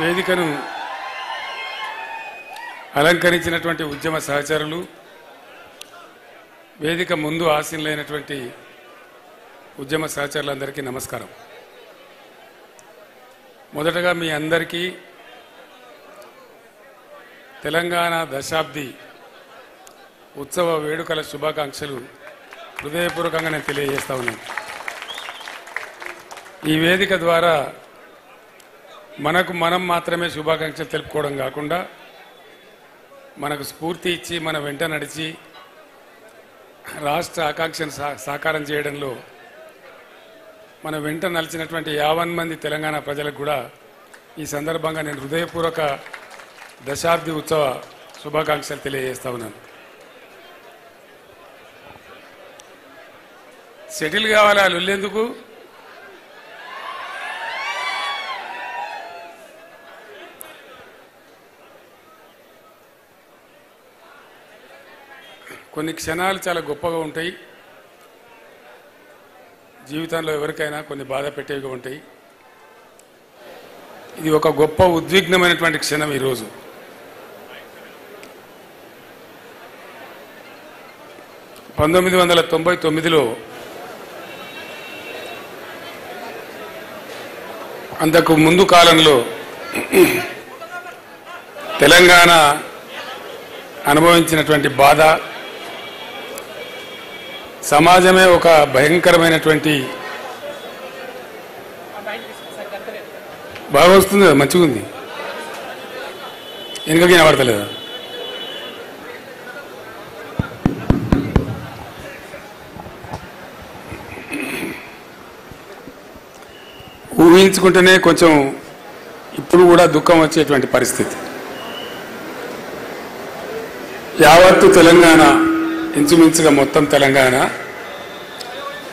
వేదికను అలంకరించినటువంటి ఉద్యమ సహచరులు, వేదిక ముందు ఆసీనులైనటువంటి ఉద్యమ సహచరులందరికీ నమస్కారం. మొదటగా మీ అందరికీ తెలంగాణ దశాబ్ది ఉత్సవ వేడుకల శుభాకాంక్షలు హృదయపూర్వకంగా నేను తెలియజేస్తా ఉన్నాను. ఈ వేదిక ద్వారా మనకు మనం మాత్రమే శుభాకాంక్షలు తెలుపుకోవడం కాకుండా మనకు స్ఫూర్తి ఇచ్చి మన వెంట నడిచి రాష్ట్ర ఆకాంక్షను సాకారం చేయడంలో మన వెంట నలిచినటువంటి 50 మంది తెలంగాణ ప్రజలకు కూడా ఈ సందర్భంగా నేను హృదయపూర్వక దశాబ్ది ఉత్సవ శుభాకాంక్షలు తెలియజేస్తా ఉన్నాను. సెటిల్ కావాలి వాళ్ళు వెళ్ళేందుకు కొన్ని క్షణాలు చాలా గొప్పగా ఉంటాయి. జీవితంలో ఎవరికైనా కొన్ని బాధ పెట్టేవిగా ఉంటాయి. ఇది ఒక గొప్ప ఉద్విగ్నమైనటువంటి క్షణం. ఈరోజు (1999) అంతకు ముందు కాలంలో తెలంగాణ అనుభవించినటువంటి బాధ, సమాజమే ఒక భయంకరమైనటువంటి బాగా వస్తుంది కదా, మంచిగా ఉంది, వెనుకకి వినబడతలేదా? ఊహించుకుంటేనే కొంచెం ఇప్పుడు కూడా దుఃఖం వచ్చేటువంటి పరిస్థితి. యావత్తు తెలంగాణ, ఇంచుమించుగా మొత్తం తెలంగాణ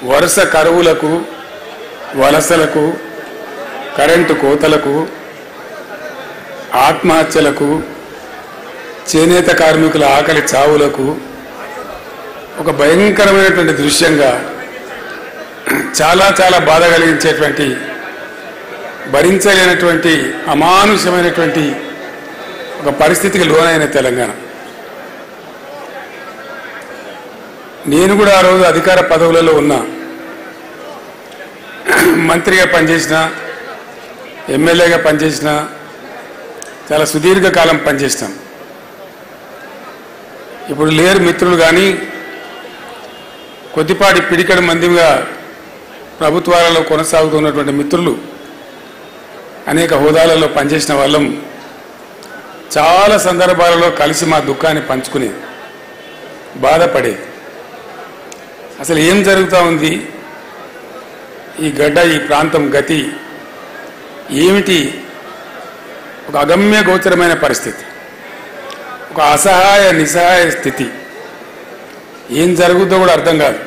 వరుస కరువులకు, వలసలకు, కరెంటు కోతలకు, ఆత్మహత్యలకు, చేనేత కార్మికుల ఆకలి చావులకు ఒక భయంకరమైనటువంటి దృశ్యంగా చాలా చాలా బాధ కలిగించేటువంటి, భరించలేనటువంటి అమానుషమైనటువంటి ఒక పరిస్థితికి లోనైన తెలంగాణ. నేను కూడా ఆ రోజు అధికార పదవులలో ఉన్నా, మంత్రిగా పనిచేసిన, ఎమ్మెల్యేగా పనిచేసిన, చాలా సుదీర్ఘకాలం పనిచేసినాం. ఇప్పుడు లేరు మిత్రులు, కానీ కొద్దిపాటి పిడికడి మందిగా ప్రభుత్వాలలో కొనసాగుతున్నటువంటి మిత్రులు, అనేక హోదాలలో పనిచేసిన వాళ్ళం చాలా సందర్భాలలో కలిసి మా దుఃఖాన్ని పంచుకుని బాధపడే, అసలు ఏం జరుగుతూ ఉంది, ఈ గడ్డ, ఈ ప్రాంతం గతి ఏమిటి, ఒక అగమ్య గోచరమైన పరిస్థితి, ఒక అసహాయ నిస్సహాయ స్థితి, ఏం జరుగుతుందో కూడా అర్థం కాదు.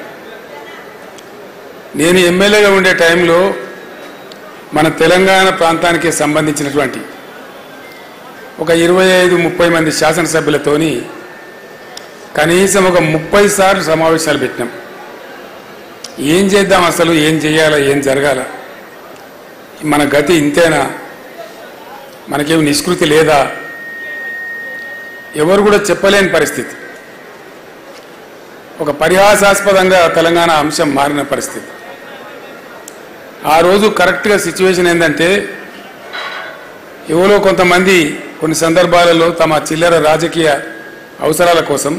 నేను ఎమ్మెల్యేగా ఉండే టైంలో మన తెలంగాణ ప్రాంతానికి సంబంధించినటువంటి ఒక 25-30 మంది శాసనసభ్యులతోని కనీసం ఒక 30 సార్లు సమావేశాలు పెట్టినాం. ఏం చేద్దాం, అసలు ఏం చేయాలా, ఏం జరగాల, మన గతి ఇంతేనా, మనకేం నిష్కృతి లేదా, ఎవరు కూడా చెప్పలేని పరిస్థితి. ఒక పరిహాసాస్పదంగా తెలంగాణ అంశం మారిన పరిస్థితి. ఆ రోజు కరెక్ట్గా సిచ్యువేషన్ ఏంటంటే, ఎవరో కొంతమంది కొన్ని సందర్భాలలో తమ చిల్లర రాజకీయ అవసరాల కోసం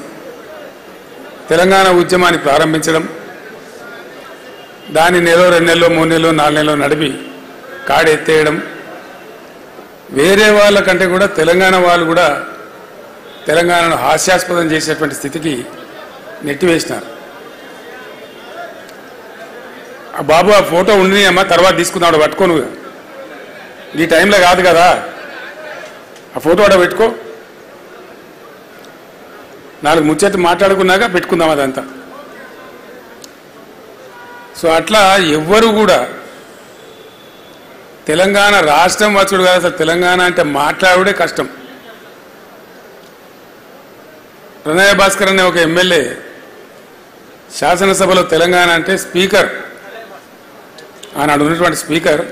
తెలంగాణ ఉద్యమాన్ని ప్రారంభించడం, దాన్ని 1 నెల, 2 నెలలు, 3 నెలలు, 4 నెలలు నడిపి కాడెత్తేయడం, వేరే వాళ్ళకంటే కూడా తెలంగాణ వాళ్ళు కూడా తెలంగాణను హాస్యాస్పదం చేసేటువంటి స్థితికి నెట్టివేసినారు. ఆ బాబు, ఆ ఫోటో ఉండి అమ్మా, తర్వాత తీసుకుందాం, పట్టుకోను, ఈ టైంలో కాదు కదా, ఆ ఫోటో అక్కడ పెట్టుకో, 4 ముచ్చట్లు మాట్లాడుకున్నాక పెట్టుకుందాం అదంతా. సో అట్లా ఎవ్వరు కూడా తెలంగాణ రాష్ట్రం వచ్చుడు కాదు, అసలు తెలంగాణ అంటే మాట్లాడుడే కష్టం. ప్రణయ భాస్కర్ అనే ఒక ఎమ్మెల్యే శాసనసభలో తెలంగాణ అంటే స్పీకర్, ఆనాడు ఉన్నటువంటి స్పీకర్,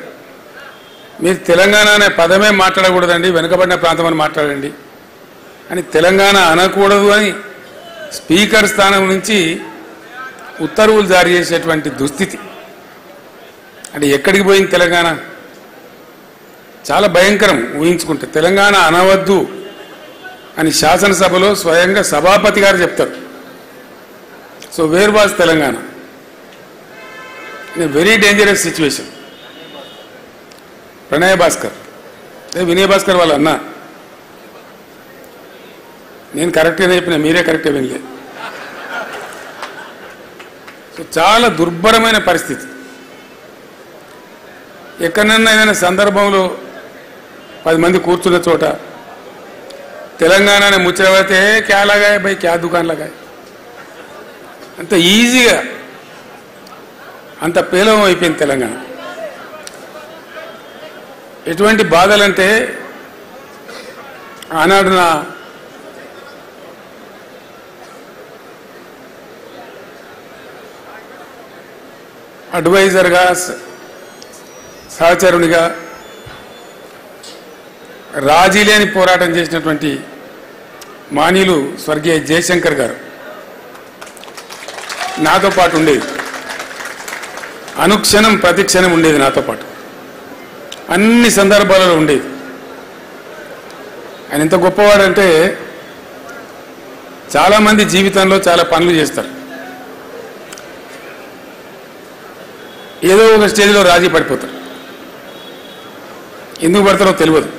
మీరు తెలంగాణ అనే పదమే మాట్లాడకూడదండి, వెనుకబడిన ప్రాంతం అని మాట్లాడండి అని తెలంగాణ అనకూడదు అని స్పీకర్ స్థానం నుంచి ఉత్తర్వులు జారీ చేసేటువంటి దుస్థితి. అంటే ఎక్కడికి పోయింది తెలంగాణ? చాలా భయంకరం ఊహించుకుంటే. తెలంగాణ అనవద్దు అని శాసనసభలో స్వయంగా సభాపతి గారు చెప్తారు. So where was Telangana? In very dangerous situation. Pranay Bhaskar, Vinay Bhaskar వాళ్ళ అన్న, నేను కరెక్ట్గానే చెప్పిన, మీరే కరెక్ట్గా వినలే. సో చాలా దుర్భరమైన పరిస్థితి. ఎక్కడన్నా ఏదైనా సందర్భంలో 10 మంది కూర్చున్న చోట తెలంగాణ ముచ్చట పడితే క్యా లగాయ భయ్, క్యా దుకాన్ లగాయ, అంత ఈజీగా అంత పేలవం అయిపోయింది తెలంగాణ. ఎటువంటి బాధలంటే ఆనాడు నా అడ్వైజర్గా, సహచరునిగా రాజీ లేని పోరాటం చేసినటువంటి మాన్యులు స్వర్గీయ జయశంకర్ గారు నాతో పాటు ఉండేది. అనుక్షణం ప్రతిక్షణం ఉండేది నాతో పాటు, అన్ని సందర్భాలలో ఉండేది. ఆయన ఎంత గొప్పవాడంటే చాలామంది జీవితంలో చాలా పనులు చేస్తారు, ఏదో ఒక స్టేజ్లో రాజీ పడిపోతారు. ఎందుకు పడతారో తెలియదు.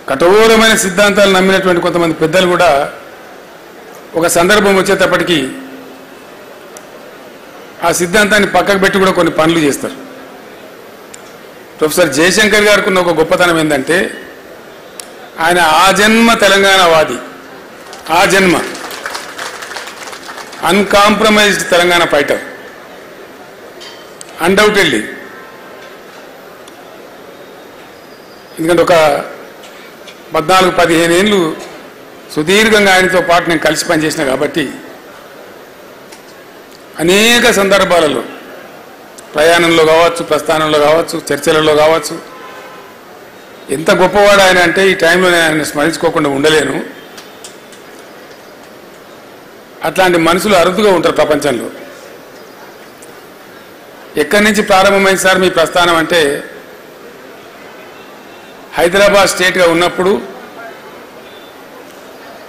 కఠోరమైన సిద్ధాంతాలు నమ్మినటువంటి కొంతమంది పెద్దలు కూడా ఒక సందర్భం వచ్చేటప్పటికీ ఆ సిద్ధాంతాన్ని పక్కకు పెట్టి కూడా కొన్ని పనులు చేస్తారు. ప్రొఫెసర్ జయశంకర్ గారికి ఉన్న ఒక గొప్పతనం ఏంటంటే ఆయన ఆజన్మ తెలంగాణవాది, ఆజన్మ అన్కాంప్రమైజ్డ్ తెలంగాణ ఫైటర్, అన్డౌటెడ్లీ. ఎందుకంటే ఒక 14-15 ఏళ్ళు సుదీర్ఘంగా ఆయనతో పాటు నేను కలిసి పనిచేసిన కాబట్టి అనేక సందర్భాలలో, ప్రయాణంలో కావచ్చు, ప్రస్థానంలో కావచ్చు, చర్చలలో కావచ్చు, ఎంత గొప్పవాడు ఆయన అంటే ఈ టైంలో నేను ఆయన స్మరించుకోకుండా ఉండలేను. అట్లాంటి మనుషులు అరుదుగా ఉంటారు ప్రపంచంలో. ఎక్కడి నుంచి ప్రారంభమైంది సార్ మీ ప్రస్థానం అంటే, హైదరాబాద్ స్టేట్గా ఉన్నప్పుడు,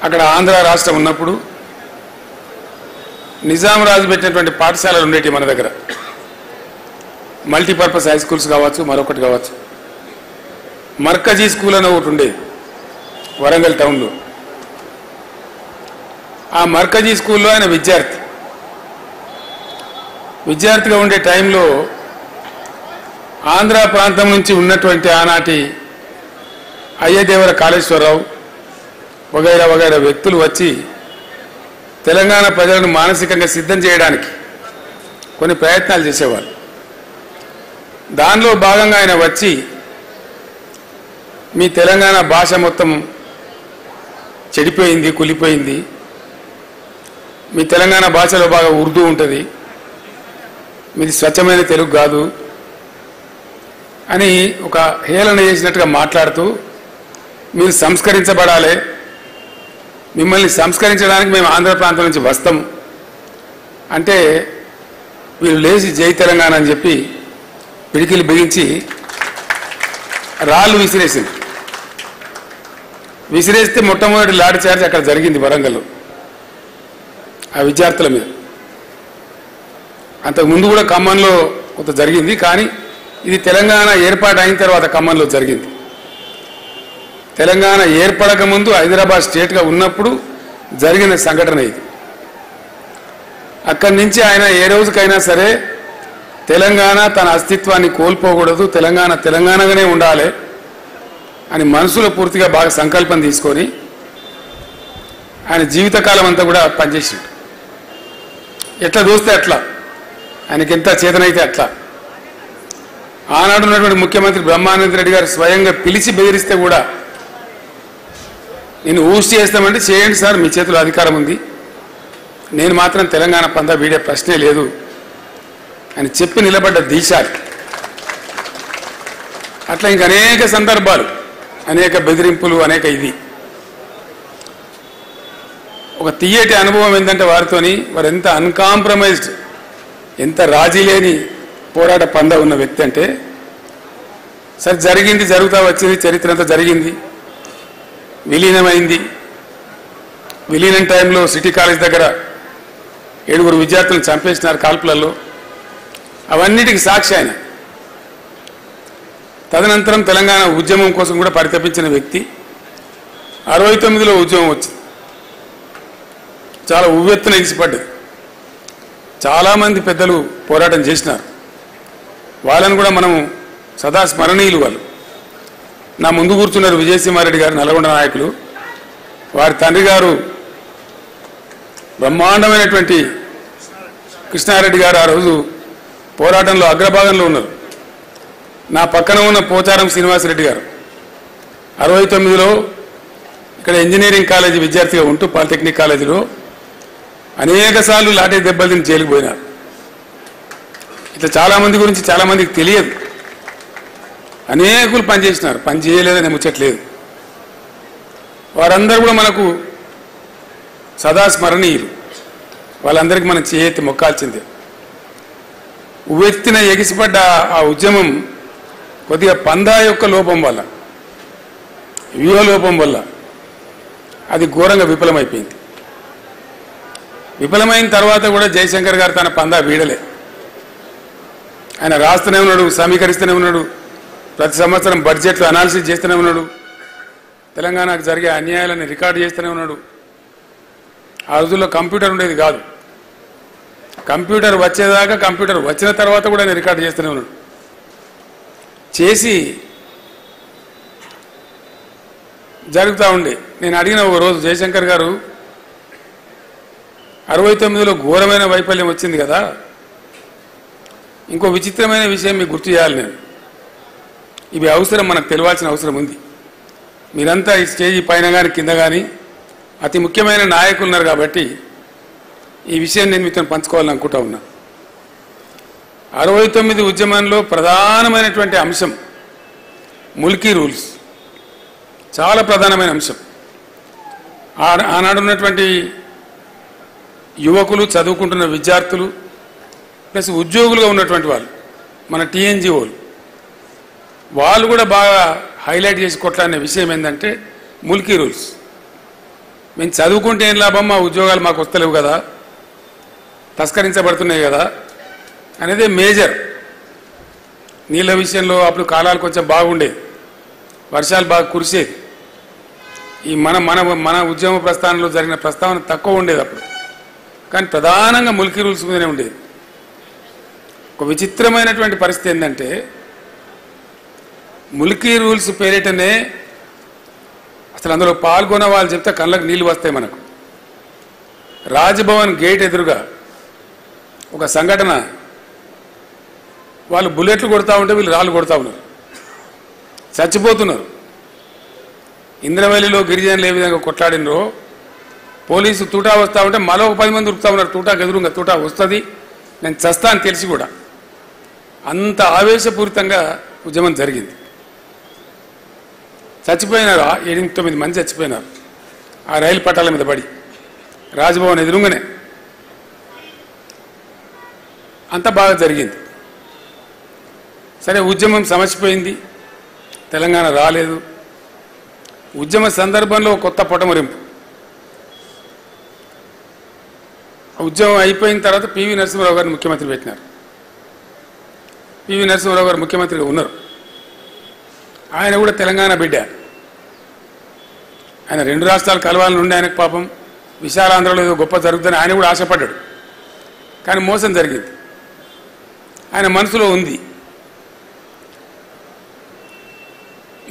అక్కడ ఆంధ్ర రాష్ట్రం ఉన్నప్పుడు నిజాం రాజు పెట్టినటువంటి పాఠశాలలు ఉండేవి మన దగ్గర. మల్టీపర్పస్ హై స్కూల్స్ కావచ్చు, మరొకటి కావచ్చు. మర్కజీ స్కూల్ అని ఒకటి ఉండేది వరంగల్ టౌన్లో. ఆ మర్కజీ స్కూల్లో ఆయన విద్యార్థిగా ఉండే టైంలో ఆంధ్ర ప్రాంతం నుంచి ఉన్నటువంటి ఆనాటి అయ్యదేవర కాళేశ్వరరావు వగైరా వగైరా వ్యక్తులు వచ్చి తెలంగాణ ప్రజలను మానసికంగా సిద్ధం చేయడానికి కొన్ని ప్రయత్నాలు చేసేవాళ్ళు. దానిలో భాగంగా ఆయన వచ్చి మీ తెలంగాణ భాష మొత్తం చెడిపోయింది, కులిపోయింది, మీ తెలంగాణ భాషలో బాగా ఉర్దూ ఉంటుంది, మీది స్వచ్ఛమైన తెలుగు కాదు అని ఒక హేళన చేసినట్టుగా మాట్లాడుతూ, మీరు సంస్కరించబడాలి, మిమ్మల్ని సంస్కరించడానికి మేము ఆంధ్ర ప్రాంతం నుంచి వస్తాం అంటే వీళ్ళు లేచి జై తెలంగాణ అని చెప్పి పిడికిలు బిగించి రాళ్ళు విసిరేస్తే మొట్టమొదటి లాఠీ చార్జ్ అక్కడ జరిగింది వరంగల్లో ఆ విద్యార్థుల మీద. అంతకుముందు కూడా ఖమ్మంలో కొంత జరిగింది, కానీ ఇది తెలంగాణ ఏర్పాటు అయిన తర్వాత ఖమ్మంలో జరిగింది. తెలంగాణ ఏర్పడక ముందు హైదరాబాద్ స్టేట్గా ఉన్నప్పుడు జరిగిన సంఘటన ఇది. అక్కడి నుంచి ఆయన ఏ రోజుకైనా సరే తెలంగాణ తన అస్తిత్వాన్ని కోల్పోకూడదు, తెలంగాణ తెలంగాణగానే ఉండాలి అని మనసులో పూర్తిగా బాగా సంకల్పం తీసుకొని ఆయన జీవితకాలం అంతా కూడా పనిచేసాడు. ఎట్లా చూస్తే అట్లా, ఆయనకి ఎంత చేతనైతే అట్లా. ఆనాడు ఉన్నటువంటి ముఖ్యమంత్రి బ్రహ్మానంద రెడ్డి గారు స్వయంగా పిలిచి బెదిరిస్తే కూడా నేను ఊసి చేస్తామంటే చేయండి సార్, మీ చేతిలో అధికారం ఉంది, నేను మాత్రం తెలంగాణ పందా వీడే ప్రశ్నే లేదు అని చెప్పి నిలబడ్డ దీశాలి. అట్లా ఇంక అనేక సందర్భాలు, అనేక బెదిరింపులు, అనేక ఇది. ఒక తీయటి అనుభవం ఏంటంటే వారితోని వారు ఎంత అన్కాంప్రమైజ్డ్, ఎంత రాజీ లేని పోరాట పంద ఉన్న వ్యక్తి అంటే, సరే జరిగింది, జరుగుతూ వచ్చింది, చరిత్ర అంతా జరిగింది, విలీనమైంది. విలీనం టైంలో సిటీ కాలేజ్ దగ్గర 7 విద్యార్థులను చంపేసినారు కాల్పులలో. అవన్నిటికీ సాక్షి ఆయన. తదనంతరం తెలంగాణ ఉద్యమం కోసం కూడా పరితపించిన వ్యక్తి. 69లో ఉద్యమం వచ్చింది, చాలా ఉవ్వెత్తున ఎగిసిపడ్డది. చాలామంది పెద్దలు పోరాటం చేసినారు, వాళ్ళని కూడా మనం సదా స్మరణీయులు. వాళ్ళు నా ముందు కూర్చున్నారు విజయసింహారెడ్డి గారు, నల్గొండ నాయకులు. వారి తండ్రి గారు బ్రహ్మాండమైనటువంటి కృష్ణారెడ్డి గారు ఆ రోజు పోరాటంలో అగ్రభాగంలో ఉన్నారు. నా పక్కన ఉన్న పోచారం శ్రీనివాసరెడ్డి గారు 69లో ఇక్కడ ఇంజనీరింగ్ కాలేజీ విద్యార్థిగా ఉంటూ పాలిటెక్నిక్ కాలేజీలో అనేక సార్లు లాఠీ దెబ్బలు తిని జైలుకు పోయినారు. ఇట్లా చాలామంది గురించి చాలామందికి తెలియదు. అనేకులు పనిచేసినారు, పని చేయలేదని ముచ్చట్లేదు. వారందరూ కూడా మనకు సదా స్మరణీయులు. వాళ్ళందరికీ మనం చేయెత్తి మొక్కాల్సిందే. ఉవ్వెత్తిన ఎగిసిపడ్డ ఆ ఉద్యమం కొద్దిగా పందా యొక్క లోపం వల్ల, వ్యూహ లోపం వల్ల అది ఘోరంగా విఫలమైపోయింది. విఫలమైన తర్వాత కూడా జయశంకర్ గారు తన పందా వీడలే. ఆయన రాస్తూనే ఉన్నాడు, సమీకరిస్తూనే ఉన్నాడు, ప్రతి సంవత్సరం బడ్జెట్లో అనాలిసిస్ చేస్తూనే ఉన్నాడు, తెలంగాణకు జరిగే అన్యాయాలను రికార్డు చేస్తూనే ఉన్నాడు. ఆ రోజుల్లో కంప్యూటర్ ఉండేది కాదు. కంప్యూటర్ వచ్చేదాకా, కంప్యూటర్ వచ్చిన తర్వాత కూడా ఆయన రికార్డు చేస్తూనే ఉన్నాడు. చేసి జరుగుతూ ఉండే. నేను అడిగిన ఒక రోజు, జయశంకర్ గారు 69లో ఘోరమైన వైఫల్యం వచ్చింది కదా, ఇంకో విచిత్రమైన విషయం మీకు గుర్తు చేయాలి నేను. ఇవి అవసరం, మనకు తెలియాల్సిన అవసరం ఉంది. మీరంతా ఈ స్టేజీ పైన కానీ కింద కానీ అతి ముఖ్యమైన నాయకులు ఉన్నారు కాబట్టి ఈ విషయం నేను మీతో పంచుకోవాలని అనుకుంటా ఉన్నా. 69 ఉద్యమంలో ప్రధానమైనటువంటి అంశం ముల్కీ రూల్స్, చాలా ప్రధానమైన అంశం. ఆనాడు ఉన్నటువంటి యువకులు, చదువుకుంటున్న విద్యార్థులు, ప్లస్ ఉద్యోగులుగా ఉన్నటువంటి వాళ్ళు, మన టీఎన్జిఓలు, వాళ్ళు కూడా బాగా హైలైట్ చేసి కొట్లాడిన విషయం ఏంటంటే ముల్కీ రూల్స్. మేము చదువుకుంటే ఏం లాభం, మా ఉద్యోగాలు మాకు వస్తలేవు కదా, తస్కరించబడుతున్నాయి కదా అనేదే మేజర్. నీళ్ళ విషయంలో అప్పుడు కాలాలు కొంచెం బాగుండేది, వర్షాలు బాగా కురిసేది. ఈ మన మన మన ఉద్యమ ప్రస్థానంలో జరిగిన ప్రస్తావన తక్కువ ఉండేది అప్పుడు, కానీ ప్రధానంగా ముల్కీ రూల్స్ మీదనే ఉండేది. ఒక విచిత్రమైనటువంటి పరిస్థితి ఏంటంటే, ముల్కీ రూల్స్ పేరిటనే అసలు అందులో పాల్గొన్న వాళ్ళు చెప్తే కళ్ళకు నీళ్ళు వస్తాయి మనకు. రాజ్భవన్ గేట్ ఎదురుగా ఒక సంఘటన, వాళ్ళు బుల్లెట్లు కొడతా ఉంటే వీళ్ళు రాళ్ళు కొడతా ఉన్నారు, చచ్చిపోతున్నారు. ఇంద్రవల్లిలో గిరిజనులు ఏ విధంగా కొట్లాడినరో, పోలీసు తూటా వస్తూ ఉంటే మరో 10 మంది ఉరుకుతా ఉన్నారు. తూటాకు ఎదురుగా తూటా వస్తుంది, నేను చస్తా అని తెలిసి కూడా. అంత ఆవేశపూరితంగా ఉద్యమం జరిగింది. చచ్చిపోయినారు, 8-9 మంది చచ్చిపోయినారు ఆ రైలు పట్టాల మీద పడి, రాజ్భవన్ ఎదురుగానే. అంత బాగా జరిగింది. సరే, ఉద్యమం సమసిపోయింది, తెలంగాణ రాలేదు. ఉద్యమ సందర్భంలో కొత్త పొటమరింపు. ఉద్యమం అయిపోయిన తర్వాత పివి నరసింహారావు గారిని ముఖ్యమంత్రి పెట్టినారు. పివి నరసింహారావు గారు ముఖ్యమంత్రిగా ఉన్నారు. ఆయన కూడా తెలంగాణ బిడ్డ. ఆయన 2 రాష్ట్రాలు కలవాలని ఉండే ఆయనకు పాపం విశాలాంధ్రలో ఏదో గొప్ప జరుగుతుందని ఆయన కూడా ఆశపడ్డాడు. కానీ మోసం జరిగింది, ఆయన మనసులో ఉంది.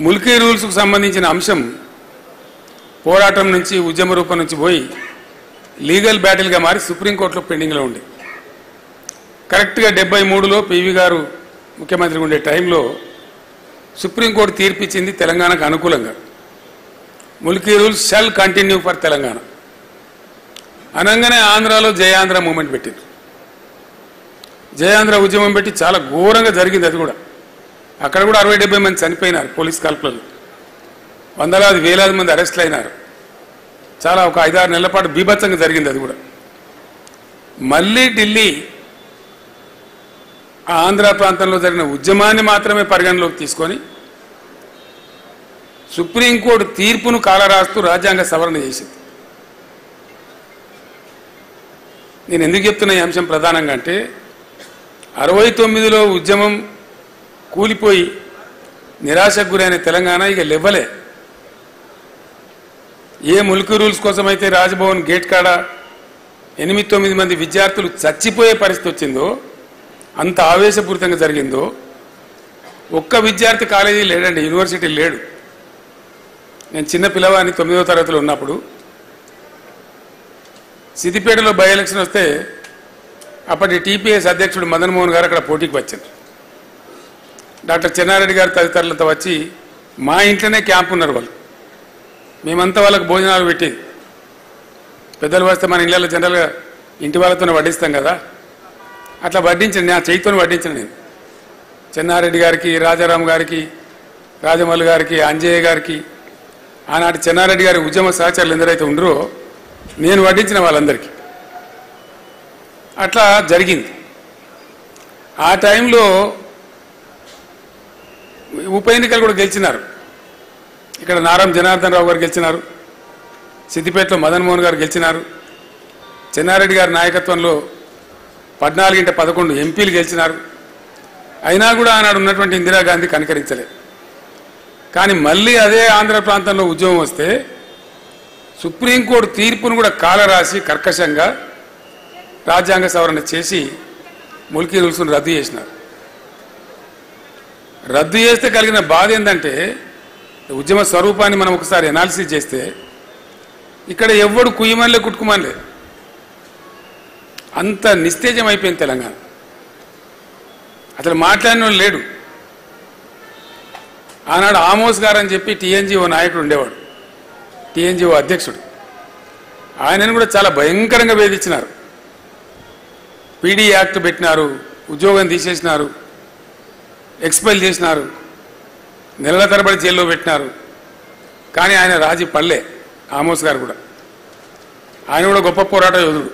ముల్కీ రూల్స్కు సంబంధించిన అంశం పోరాటం నుంచి, ఉద్యమ రూపం నుంచి పోయి లీగల్ బ్యాటిల్గా మారి సుప్రీంకోర్టులో పెండింగ్లో ఉంది. కరెక్ట్గా 73లో పివి గారు ముఖ్యమంత్రిగా ఉండే టైంలో సుప్రీంకోర్టు తీర్పిచ్చింది తెలంగాణకు అనుకూలంగా. Mulki rules shall continue for Telangana అనగానే ఆంధ్రాలో జయాంధ్ర మూమెంట్ పెట్టింది. జయాంధ్ర ఉద్యమం పెట్టి చాలా ఘోరంగా జరిగింది. అది కూడా అక్కడ కూడా 60-70 మంది చనిపోయినారు పోలీస్ కాల్పులలో, వందలాది వేలాది మంది అరెస్టులు అయినారు. చాలా ఒక 5-6 నెలల పాటు బీభత్సంగా జరిగింది అది కూడా. మళ్ళీ ఢిల్లీ ఆ ఆంధ్ర ప్రాంతంలో జరిగిన ఉద్యమాన్ని మాత్రమే పరిగణలోకి తీసుకొని సుప్రీంకోర్టు తీర్పును కాలరాస్తూ రాజ్యాంగ సవరణ చేసింది. నేను ఎందుకు చెప్తున్నా ఈ అంశం ప్రధానంగా అంటే 69లో ఉద్యమం కూలిపోయి నిరాశకు గురైన తెలంగాణ ఇక లెవ్వలే. ఏ ముల్కీ రూల్స్ కోసమైతే రాజ్భవన్ గేట్ కాడ 8-9 మంది విద్యార్థులు చచ్చిపోయే పరిస్థితి వచ్చిందో, అంత ఆవేశపూరితంగా జరిగిందో, ఒక్క విద్యార్థి కాలేజీ లేడండి, యూనివర్సిటీ లేడు. నేను చిన్న పిల్లవాడిని 9వ తరగతిలో ఉన్నప్పుడు సిద్దిపేటలో బై ఎలక్షన్ వస్తే అప్పటి టీపీఎస్ అధ్యక్షుడు మదన్ మోహన్ గారు అక్కడ పోటీకి వచ్చారు. డాక్టర్ చెన్నారెడ్డి గారు తదితరులతో వచ్చి మా ఇంట్లోనే క్యాంప్ ఉన్నారు వాళ్ళు. మేమంతా వాళ్ళకు భోజనాలు పెట్టేది. పెద్దలు వస్తే మన ఇళ్ళలో జనరల్గా ఇంటి వాళ్ళతోనే వడ్డిస్తాం కదా, అట్లా వడ్డించండి, నా చేయితో వడ్డించండి. నేను చెన్నారెడ్డి గారికి, రాజారాం గారికి, రాజమల్లు గారికి, అంజయ్య గారికి, ఆనాటి చెన్నారెడ్డి గారి ఉద్యమ సహచరులు ఎందరైతే ఉండరో నేను వడ్డించిన వాళ్ళందరికీ. అట్లా జరిగింది. ఆ టైంలో ఉప ఎన్నికలు కూడా గెలిచినారు. ఇక్కడ నారం జనార్దన్ రావు గారు గెలిచినారు, సిద్దిపేటలో మదన్ మోహన్ గారు గెలిచినారు, చెన్నారెడ్డి గారి నాయకత్వంలో 14-11 ఎంపీలు గెలిచినారు. అయినా కూడా ఆనాడు ఉన్నటువంటి ఇందిరాగాంధీ కనికరించలేదు. కానీ మళ్ళీ అదే ఆంధ్ర ప్రాంతంలో ఉద్యమం వస్తే సుప్రీంకోర్టు తీర్పును కూడా కాలరాసి కర్కశంగా రాజ్యాంగ సవరణ చేసి ముల్కీ రూల్స్ను రద్దు చేసినారు. రద్దు చేస్తే కలిగిన బాధ ఏంటంటే ఉద్యమ స్వరూపాన్ని మనం ఒకసారి ఎనాలిసిస్ చేస్తే ఇక్కడ ఎవ్వడు కుయ్యమనిలే కుట్టుకుమనిలే, అంత నిస్తేజం అయిపోయింది తెలంగాణ. అసలు మాట్లాడిన లేడు. ఆనాడు ఆమోస్ గారు అని చెప్పి టీఎన్జీఓ నాయకుడు ఉండేవాడు, టీఎన్జీఓ అధ్యక్షుడు. ఆయనను కూడా చాలా భయంకరంగా వేధించినారు. పీడీ యాక్ట్ పెట్టినారు, ఉద్యోగం తీసేసినారు, ఎక్స్పెల్ చేసినారు, నెలల తరబడి జైల్లో పెట్టినారు. కానీ ఆయన రాజీ పడలే. ఆమోస్ గారు కూడా, ఆయన కూడా గొప్ప పోరాట యోధుడు.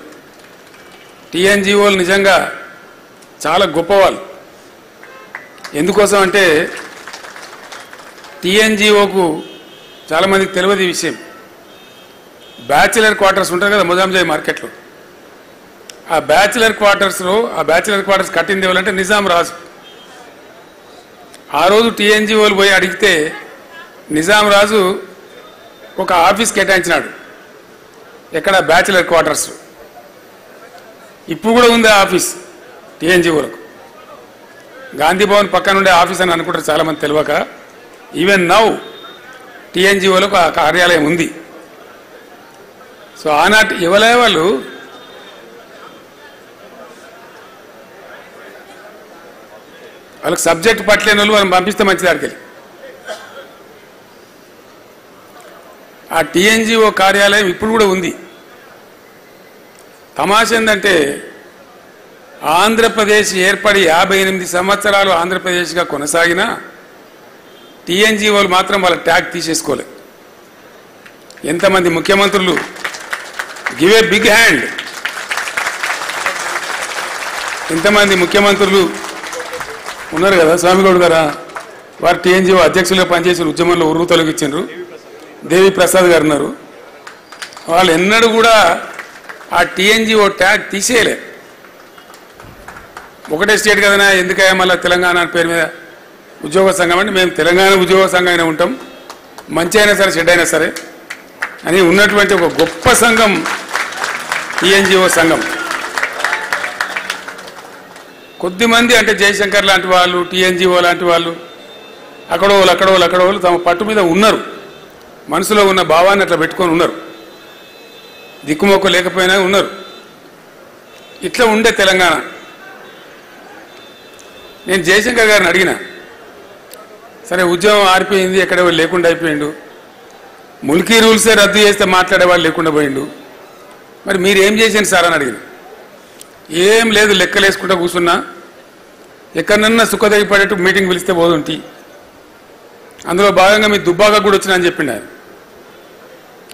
టీఎన్జీఓలు నిజంగా చాలా గొప్పవాళ్ళు. ఎందుకోసం అంటే టీఎన్జీఓకు చాలామందికి తెలియదు ఈ విషయం. బ్యాచిలర్ క్వార్టర్స్ ఉంటారు కదా మొజాంజాయి మార్కెట్లో, ఆ బ్యాచిలర్ క్వార్టర్స్ కట్టింది ఎవరంటే నిజాం రాజు. ఆ రోజు టీఎన్జీఓలు పోయి అడిగితే నిజాం రాజు ఒక ఆఫీస్ కేటాయించినాడు. ఎక్కడ? Bachelor quarters. ఇప్పుడు కూడా ఉంది ఆ ఆఫీస్ టీఎన్జీఓలకు. గాంధీ భవన్ పక్కన ఉండే ఆఫీస్ అని అనుకుంటారు చాలామంది తెలియక. ఈవెన్ నౌ టీఎన్జీఓలకు ఆ కార్యాలయం ఉంది. సో ఆనాటి ఎవరే వాళ్ళకు సబ్జెక్ట్ పట్టలేని వాళ్ళు వాళ్ళని పంపిస్తే మంచిది. అక్కడికి ఆ టీఎన్జీఓ కార్యాలయం ఇప్పుడు కూడా ఉంది. తమాష ఏంటంటే ఆంధ్రప్రదేశ్ ఏర్పడి 58 సంవత్సరాలు ఆంధ్రప్రదేశ్గా కొనసాగినా టీఎన్జీఓలు మాత్రం వాళ్ళ ట్యాగ్ తీసేసుకోలేదు. ఎంతమంది ముఖ్యమంత్రులు గివ్ ఏ బిగ్ హ్యాండ్, ఎంతమంది ముఖ్యమంత్రులు ఉన్నారు కదా. స్వామిగౌడ్ గారా వారు టీఎన్జీఓ అధ్యక్షులుగా పనిచేసిన ఉద్యమంలో ఉరువు తొలగించారు. దేవి ప్రసాద్ గారు ఉన్నారు. వాళ్ళు ఎన్నడూ కూడా ఆ టీఎన్జీఓ ట్యాగ్ తీసేయలే. ఒకటే స్టేట్ కదనా, ఎందుకయ్యా మళ్ళీ తెలంగాణ పేరు మీద ఉద్యోగ సంఘం అంటే మేము తెలంగాణ ఉద్యోగ సంఘం అయినా ఉంటాం, మంచి అయినా సరే చెడ్డ అయినా సరే అని ఉన్నటువంటి ఒక గొప్ప సంఘం టీఎన్జీఓ సంఘం. కొద్దిమంది అంటే జయశంకర్ లాంటి వాళ్ళు, టీఎన్జీఓ లాంటి వాళ్ళు అక్కడోళ్ళు తమ పట్టు మీద ఉన్నారు. మనసులో ఉన్న భావాన్ని అట్లా పెట్టుకొని ఉన్నారు. దిక్కుమొక్క లేకపోయినా ఉన్నారు. ఇట్లా ఉండే తెలంగాణ. నేను జయశంకర్ గారిని అడిగిన, సరే ఉద్యమం ఆరిపోయింది, ఎక్కడ లేకుండా అయిపోయిండు, ముల్కీ రూల్సే రద్దు చేస్తే మాట్లాడేవాళ్ళు లేకుండా పోయిండు, మరి మీరు ఏం చేశారు సార్ అని అడిగిన. ఏం లేదు, లెక్కలేసుకుంటూ కూర్చున్నా, ఎక్కడన్నా సుఖదగి పడేట్టు మీటింగ్ పిలిస్తే పోదుంటి. అందులో భాగంగా మీ దుబ్బాక కూడా వచ్చినా అని చెప్పిండు ఆయన.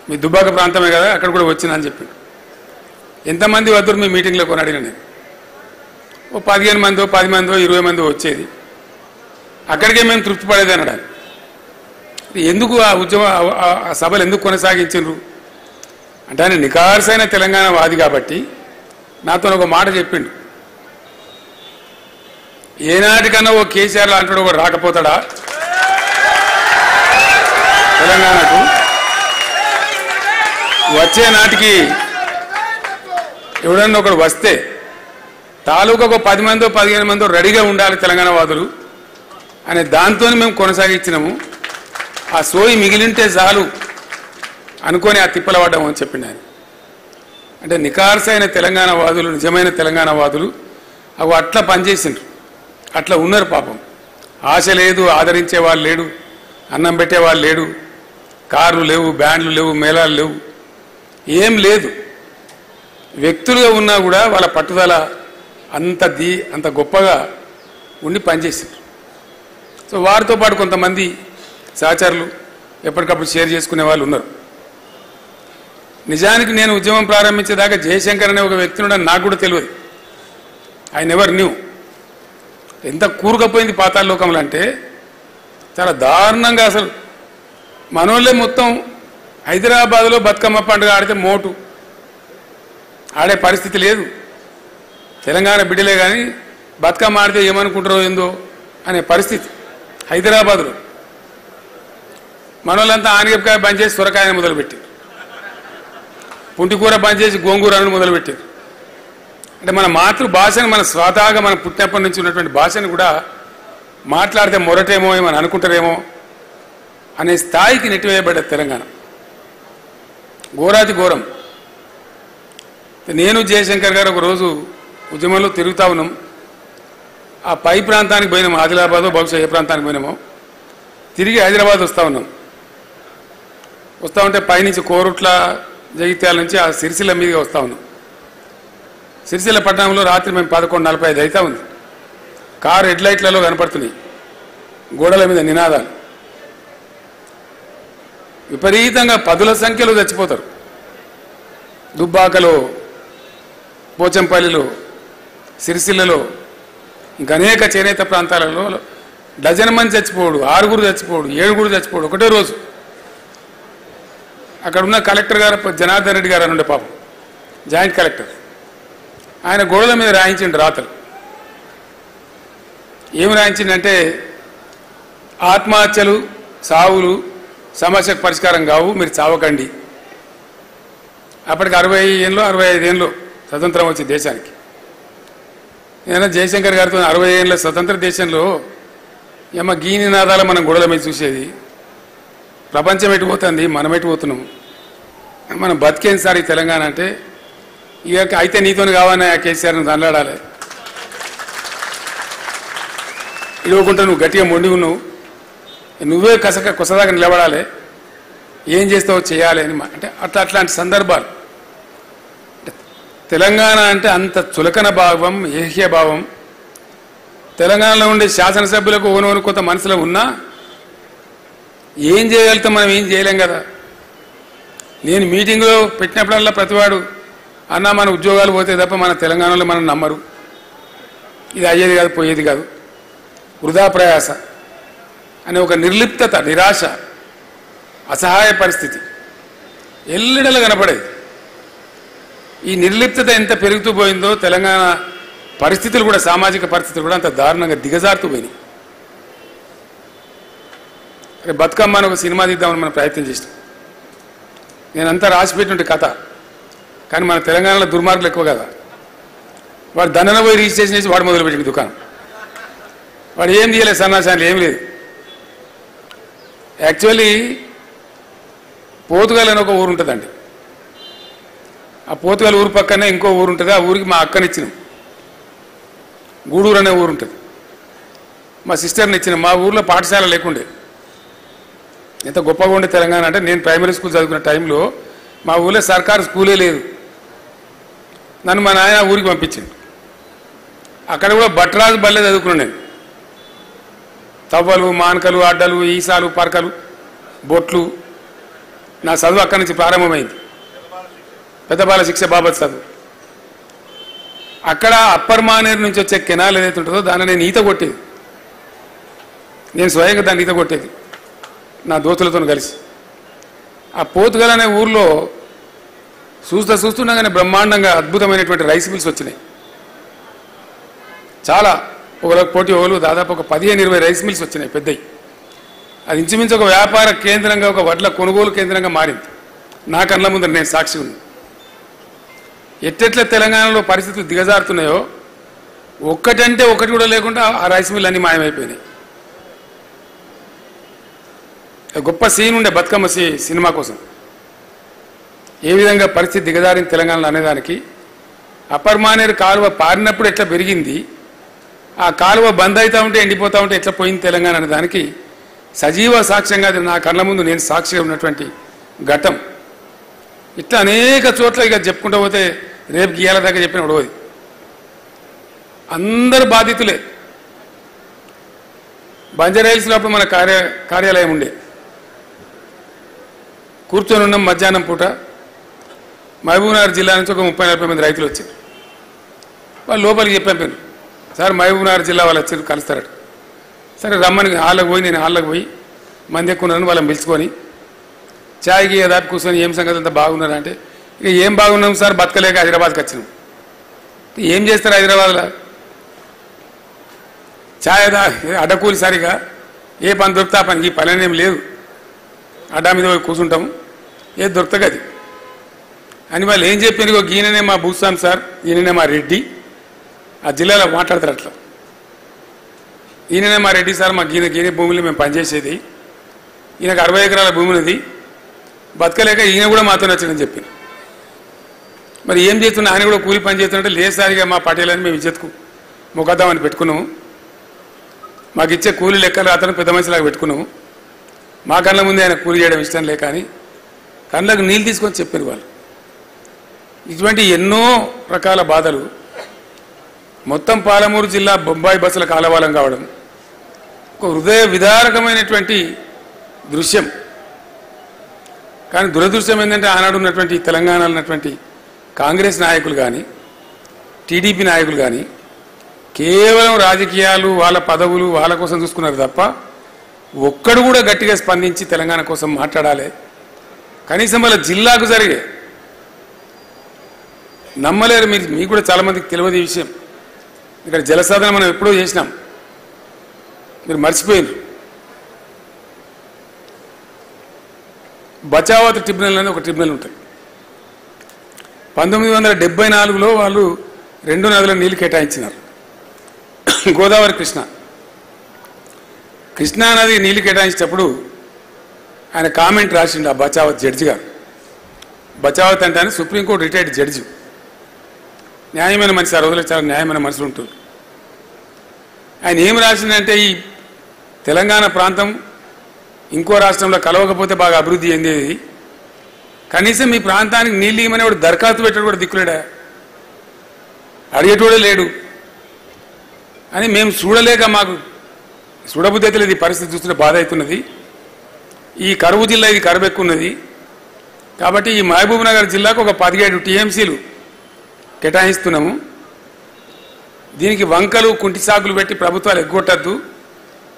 మీ దుబ్బాక ప్రాంతమే కదా, అక్కడ కూడా వచ్చినా అని చెప్పిండు. ఎంతమంది వద్దరు మీ మీటింగ్లో కొని అడిగిన నేను. ఓ 15 మందో 10 మందో 20 మందో వచ్చేది. అక్కడికే మేము తృప్తి పడేది అన్నాడు. ఎందుకు ఆ ఉద్యమ ఆ సభలు ఎందుకు కొనసాగించారు అంటే ఆయన నికార్సైన తెలంగాణ వాది కాబట్టి నాతో ఒక మాట చెప్పిండు. ఏనాటికన్నా ఓ కేసీఆర్ లాంటి ఒకడు రాకపోతాడా తెలంగాణకు? వచ్చే నాటికి ఎవడన్నా ఒకడు వస్తే తాలూకాకు 10 మందో 15 మందో రెడీగా ఉండాలి తెలంగాణ వాదులు అనే దాంతో మేము కొనసాగించినాము. ఆ సోయి మిగిలింటే చాలు అనుకొని ఆ తిప్పల పడ్డాము అని చెప్పిండు ఆయన. అంటే నికార్సైన తెలంగాణ వాదులు, నిజమైన తెలంగాణ వాదులు అవి అట్లా పనిచేసిండ్రు, అట్లా ఉన్నారు. పాపం ఆశ లేదు, ఆదరించే వాళ్ళు లేడు, అన్నం పెట్టేవాళ్ళు లేడు, కార్లు లేవు, బ్యాండ్లు లేవు, మేళాలు లేవు, ఏం లేదు. వ్యక్తులుగా ఉన్నా కూడా వాళ్ళ పట్టుదల అంత గొప్పగా ఉండి పనిచేసిండ్రు. సో వారితో పాటు కొంతమంది సహచరులు ఎప్పటికప్పుడు షేర్ చేసుకునే వాళ్ళు ఉన్నారు. నిజానికి నేను ఉద్యమం ప్రారంభించేదాకా జయశంకర్ అనే ఒక వ్యక్తి ఉండని నాకు కూడా తెలియదు. I never knew. ఎంత కూరుకపోయింది పాతాళ లోకంలో అంటే చాలా దారుణంగా. అసలు మనోళ్ళే మొత్తం హైదరాబాద్లో బతుకమ్మ పండుగ ఆడితే మోటు ఆడే పరిస్థితి లేదు. తెలంగాణ బిడ్డలే కానీ బతుకమ్మ ఆడితే ఏమనుకుంటారో ఏందో అనే పరిస్థితి హైదరాబాద్లో. మనోళ్ళంతా ఆనగకాయ బంద్ చేసి సొరకాయని మొదలుపెట్టారు, పుంటికూర బంద్ చేసి గోంగూరను మొదలుపెట్టారు. అంటే మన మాతృభాషను, మన స్వతహాగా మనం పుట్టినప్పటి నుంచి ఉన్నటువంటి భాషను కూడా మాట్లాడితే మొరటేమో ఏమని అనుకుంటారేమో అనే స్థాయికి నెట్టివేయబడ్డ తెలంగాణ ఘోరాతి ఘోరం. నేను జయశంకర్ గారు ఒకరోజు ఉద్యమంలో తిరుగుతా ఉన్నాం. ఆ పై ప్రాంతానికి పోయినాము, ఆదిలాబాదో బహుశా ఏ ప్రాంతానికి పోయినామో. తిరిగి హైదరాబాద్ వస్తూ ఉన్నాం. వస్తూ ఉంటే పైనుంచి కోరుట్ల, జగిత్యాల నుంచి ఆ సిరిసిల్ల మీదుగా వస్తూ ఉన్నాం. సిరిసిల్ల పట్టణంలో రాత్రి మేము 11:45 అవుతా ఉంది. కారు హెడ్ లైట్లలో కనపడుతున్నాయి, గోడల మీద నినాదాలు. విపరీతంగా 10ల సంఖ్యలో చచ్చిపోతారు. దుబ్బాకలో, పోచంపల్లిలో, సిరిసిల్లలో, ఇంకా అనేక చేనేత ప్రాంతాలలో డజన్ మంది చచ్చిపోడు, 6 చచ్చిపోడు, 7 చచ్చిపోడు ఒకటే రోజు. అక్కడ ఉన్న కలెక్టర్ గారు జనార్దన్ రెడ్డి గారు అని ఉండే పాపం, జాయింట్ కలెక్టర్, ఆయన గోడల మీద రాయించిండు రాతలు. ఏమి రాయించిందంటే ఆత్మహత్యలు, సావులు సమస్యకు పరిష్కారం కావు, మీరు చావకండి. అప్పటికి 60 ఏళ్ళు 65 ఏళ్ళు స్వతంత్రం వచ్చి దేశానికి. నేను జయశంకర్ గారితో 60 ఏళ్ళ స్వతంత్ర దేశంలో ఏమో గీ నినాదాలు మనం గొడవల మీద చూసేది. ప్రపంచం ఎటుపోతుంది, మనం ఎటుపోతున్నాం, మనం బతికేంది సార్ ఈ తెలంగాణ అంటే. ఇక అయితే నీతో కావాలని ఆ కేసీఆర్ను దండాడాలి, ఇవ్వకుండా నువ్వు గట్టిగా మొండి ఉన్నావు, నువ్వే కొసదాకా నిలబడాలి, ఏం చేస్తావో చేయాలి అని. అంటే అట్లాంటి సందర్భాలు. తెలంగాణ అంటే అంత చులకన భావం, ఏహ్య భావం. తెలంగాణలో ఉండే శాసనసభ్యులకు ఓనోను కొంత మనసులో ఉన్నా ఏం చేయగలుగుతాం, మనం ఏం చేయలేం కదా. నేను మీటింగ్లో పెట్టినప్పుడల్లా ప్రతివాడు అన్నా మన ఉద్యోగాలు పోతే తప్ప మన తెలంగాణలో మనం నమ్మరు, ఇది అయ్యేది కాదు పోయేది కాదు, వృధా ప్రయాస అనే ఒక నిర్లిప్తత, నిరాశ, అసహాయ పరిస్థితి ఎల్లడలు కనపడేది. ఈ నిర్లిప్తత ఎంత పెరుగుతూ పోయిందో తెలంగాణ పరిస్థితులు కూడా, సామాజిక పరిస్థితులు కూడా అంత దారుణంగా దిగజారుతూ పోయినాయి. బతుకమ్మ అని ఒక సినిమా తీద్దామని మనం ప్రయత్నం చేసినాం. నేనంతా రాసిపెట్టినట్టు కథ, కానీ మన తెలంగాణలో దుర్మార్గులు ఎక్కువ కదా. వాడు దండన పోయి రిజిస్ట్రేషన్ చేసి వాడు మొదలుపెట్టింది దుకాణం. వాడు ఏం తీయలేదు, సన్నాసాలు ఏం లేదు. యాక్చువల్లీ పోతుగల్ అని ఒక ఊరు ఉంటుందండి. ఆ పోతుగల్ ఊరు పక్కనే ఇంకో ఊరు ఉంటుంది. ఆ ఊరికి మా అక్కనిచ్చినాం. గూడూరు అనే ఊరు ఉంటుంది. మా సిస్టర్ని ఇచ్చినాం. మా ఊర్లో పాఠశాల లేకుండే. ఎంత గొప్పగా ఉండే తెలంగాణ అంటే, నేను ప్రైమరీ స్కూల్ చదువుకున్న టైంలో మా ఊళ్ళో సర్కారు స్కూలే లేదు. నన్ను మా నాయన ఊరికి పంపించింది. అక్కడ కూడా భట్రాజు బల్లే చదువుకున్నాను నేను. తవ్వలు, మానకలు, అడ్డలు, ఈసాలు, పరకలు, బొట్లు, నా చదువు అక్కడి నుంచి ప్రారంభమైంది. పెద్ద బాల శిక్ష బాబత్ చదువు. అక్కడ అప్పర్ మానేరు నుంచి వచ్చే కెనాల్ ఏదైతే ఉంటుందో దాన్ని నేను ఈత కొట్టేది. నేను స్వయంగా దాన్ని ఈత కొట్టేది నా దోస్తులతో కలిసి. ఆ పోతుగల్ అనే ఊర్లో చూస్తుండగానే బ్రహ్మాండంగా అద్భుతమైనటువంటి రైస్ మిల్స్ వచ్చినాయి. చాలా ఒకరికి పోటీ ఒకరు దాదాపు ఒక 15-20 రైస్ మిల్స్ వచ్చినాయి పెద్దవి. అది ఇంచుమించు ఒక వ్యాపార కేంద్రంగా, ఒక వడ్ల కొనుగోలు కేంద్రంగా మారింది. నా కళ్ళ ముందు నేను సాక్షి ఉంది. ఎట్టెట్ల తెలంగాణలో పరిస్థితులు దిగజారుతున్నాయో ఒక్కటంటే ఒకటి కూడా లేకుండా ఆ రైస్ మిల్ అన్నీ మాయమైపోయినాయి. గొప్ప సీన్ ఉండే బతుకమ్మ సినిమా కోసం ఏ విధంగా పరిస్థితి దిగజారిన తెలంగాణలో అనేదానికి అప్పర్ మానేరు కాలువ పారినప్పుడు ఎట్లా పెరిగింది, ఆ కాలువ బంద్ అవుతూ ఉంటే ఎండిపోతూ ఉంటే ఎట్లా పోయింది తెలంగాణ అనే దానికి సజీవ సాక్ష్యంగా అది నా కళ్ళ ముందు నేను సాక్షిగా ఉన్నటువంటి ఘట్టం. ఇట్లా అనేక చోట్ల ఇక చెప్పుకుంటూ పోతే రేపు గీయాల దాకా చెప్పిన ఉడవది. అందరు బాధితులే. బంజారాహిల్స్లో అప్పుడు మన కార్యాలయం ఉండే. కూర్చొని ఉన్నాం మధ్యాహ్నం పూట. మహబూబ్నగర్ జిల్లా నుంచి ఒక 30-40 మంది రైతులు వచ్చారు. వాళ్ళు లోపలికి చెప్పాను, సార్ మహబూబ్నగర్ జిల్లా వాళ్ళు వచ్చారు కలుస్తారట. సరే రమ్మని హాల్లోకి పోయి, నేను హాల్లోకి పోయి మంది ఎక్కున్నాను వాళ్ళని పిలుచుకొని ఛాయ్కి దాపి కూర్చొని ఏం సంగతి అంతా బాగున్నారా అంటే, ఇక ఏం బాగున్నాం సార్, బతకలేక హైదరాబాద్కి వచ్చినాం. ఏం చేస్తారు హైదరాబాద్లో? ఛాయ్ అడ్డకూలి సరిగా ఏ పని దొరికితే ఆ పని, ఈ పని ఏం లేదు, అడ్డా మీద పోయి కూర్చుంటాము, ఏది దొరుకుతుంది అది అని వాళ్ళు ఏం చెప్పారు. ఇగో ఈయననే మా భూస్వామి సార్, ఈయననే మా రెడ్డి, ఆ జిల్లాలో మాట్లాడతారు అట్లా. ఈయననే మా రెడ్డి సార్, మా గీనే భూములు మేము పనిచేసేది, ఈయనకు 60 ఎకరాల భూమి ఉన్నది, బతకలేక ఈయన కూడా మాతో వచ్చిందని చెప్పి. మరి ఏం చేస్తున్నా, ఆయన కూడా కూలి పని చేస్తున్నట్టే లేదు సారిగా మా పటేల్ అని మేము ఇజ్జత్కు మొకద్దామని పెట్టుకున్నాము. మాకు ఇచ్చే కూలీ లెక్కలు అతను పెద్ద మనిషిలాగా పెట్టుకున్నాము. మా కళ్ళ ముందే ఆయన కూలి చేయడం ఇష్టం లేక అని కళ్ళకు నీళ్ళు తీసుకొని చెప్పారు వాళ్ళు. ఇటువంటి ఎన్నో రకాల బాధలు. మొత్తం పాలమూరు జిల్లా బొంబాయి బస్సుల కాలవాలం కావడం ఒక హృదయ విదారకమైనటువంటి దృశ్యం. కానీ దురదృష్టం ఏంటంటే ఆనాడు ఉన్నటువంటి తెలంగాణలో ఉన్నటువంటి కాంగ్రెస్ నాయకులు కానీ టీడీపీ నాయకులు కానీ కేవలం రాజకీయాలు, వాళ్ళ పదవులు వాళ్ళ కోసం చూసుకున్నారు తప్ప ఒక్కడు కూడా గట్టిగా స్పందించి తెలంగాణ కోసం మాట్లాడాలి. కనీసం వాళ్ళ జిల్లాకు జరిగే నమ్మలేరు. మీకు కూడా చాలామందికి తెలియదు ఈ విషయం. ఇక్కడ జలసాధన మనం ఎప్పుడూ చేసినాం, మీరు మర్చిపోయినారు. బచావత్ ట్రిబ్యునల్ అని ఒక ట్రిబ్యునల్ ఉంటుంది. 1974లో వాళ్ళు 2 నదుల నీళ్లు కేటాయించినారు, గోదావరి, కృష్ణా నది నీళ్లు కేటాయించేటప్పుడు ఆయన కామెంట్ రాసిండు ఆ బచావత్ జడ్జి గారు. బచావత్ అంటే ఆయన సుప్రీంకోర్టు రిటైర్డ్ జడ్జి, న్యాయమైన మనిషి. ఆ రోజుల్లో చాలా న్యాయమైన మనుషులు ఉంటుంది. ఆయన ఏం రాసిందంటే, ఈ తెలంగాణ ప్రాంతం ఇంకో రాష్ట్రంలో కలవకపోతే బాగా అభివృద్ధి చెందేది, కనీసం మీ ప్రాంతానికి నీళ్ళు ఇవ్వమని వాడు దరఖాస్తు పెట్టాడు కూడా దిక్కులేడా, అడిగేటోడే లేడు అని మేము చూడలేక మాకు చూడబుద్ధి అయితే లేదు. ఈ పరిస్థితి చూస్తుంటే బాధ అవుతున్నది. ఈ కరువు జిల్లా, ఇది కరువు ఎక్కువ ఉన్నది కాబట్టి ఈ మహబూబ్ నగర్ జిల్లాకు ఒక 17 టీఎంసీలు కేటాయిస్తున్నాము. దీనికి వంకలు, కుంటి సాగులు పెట్టి ప్రభుత్వాలు ఎగ్గొట్టద్దు,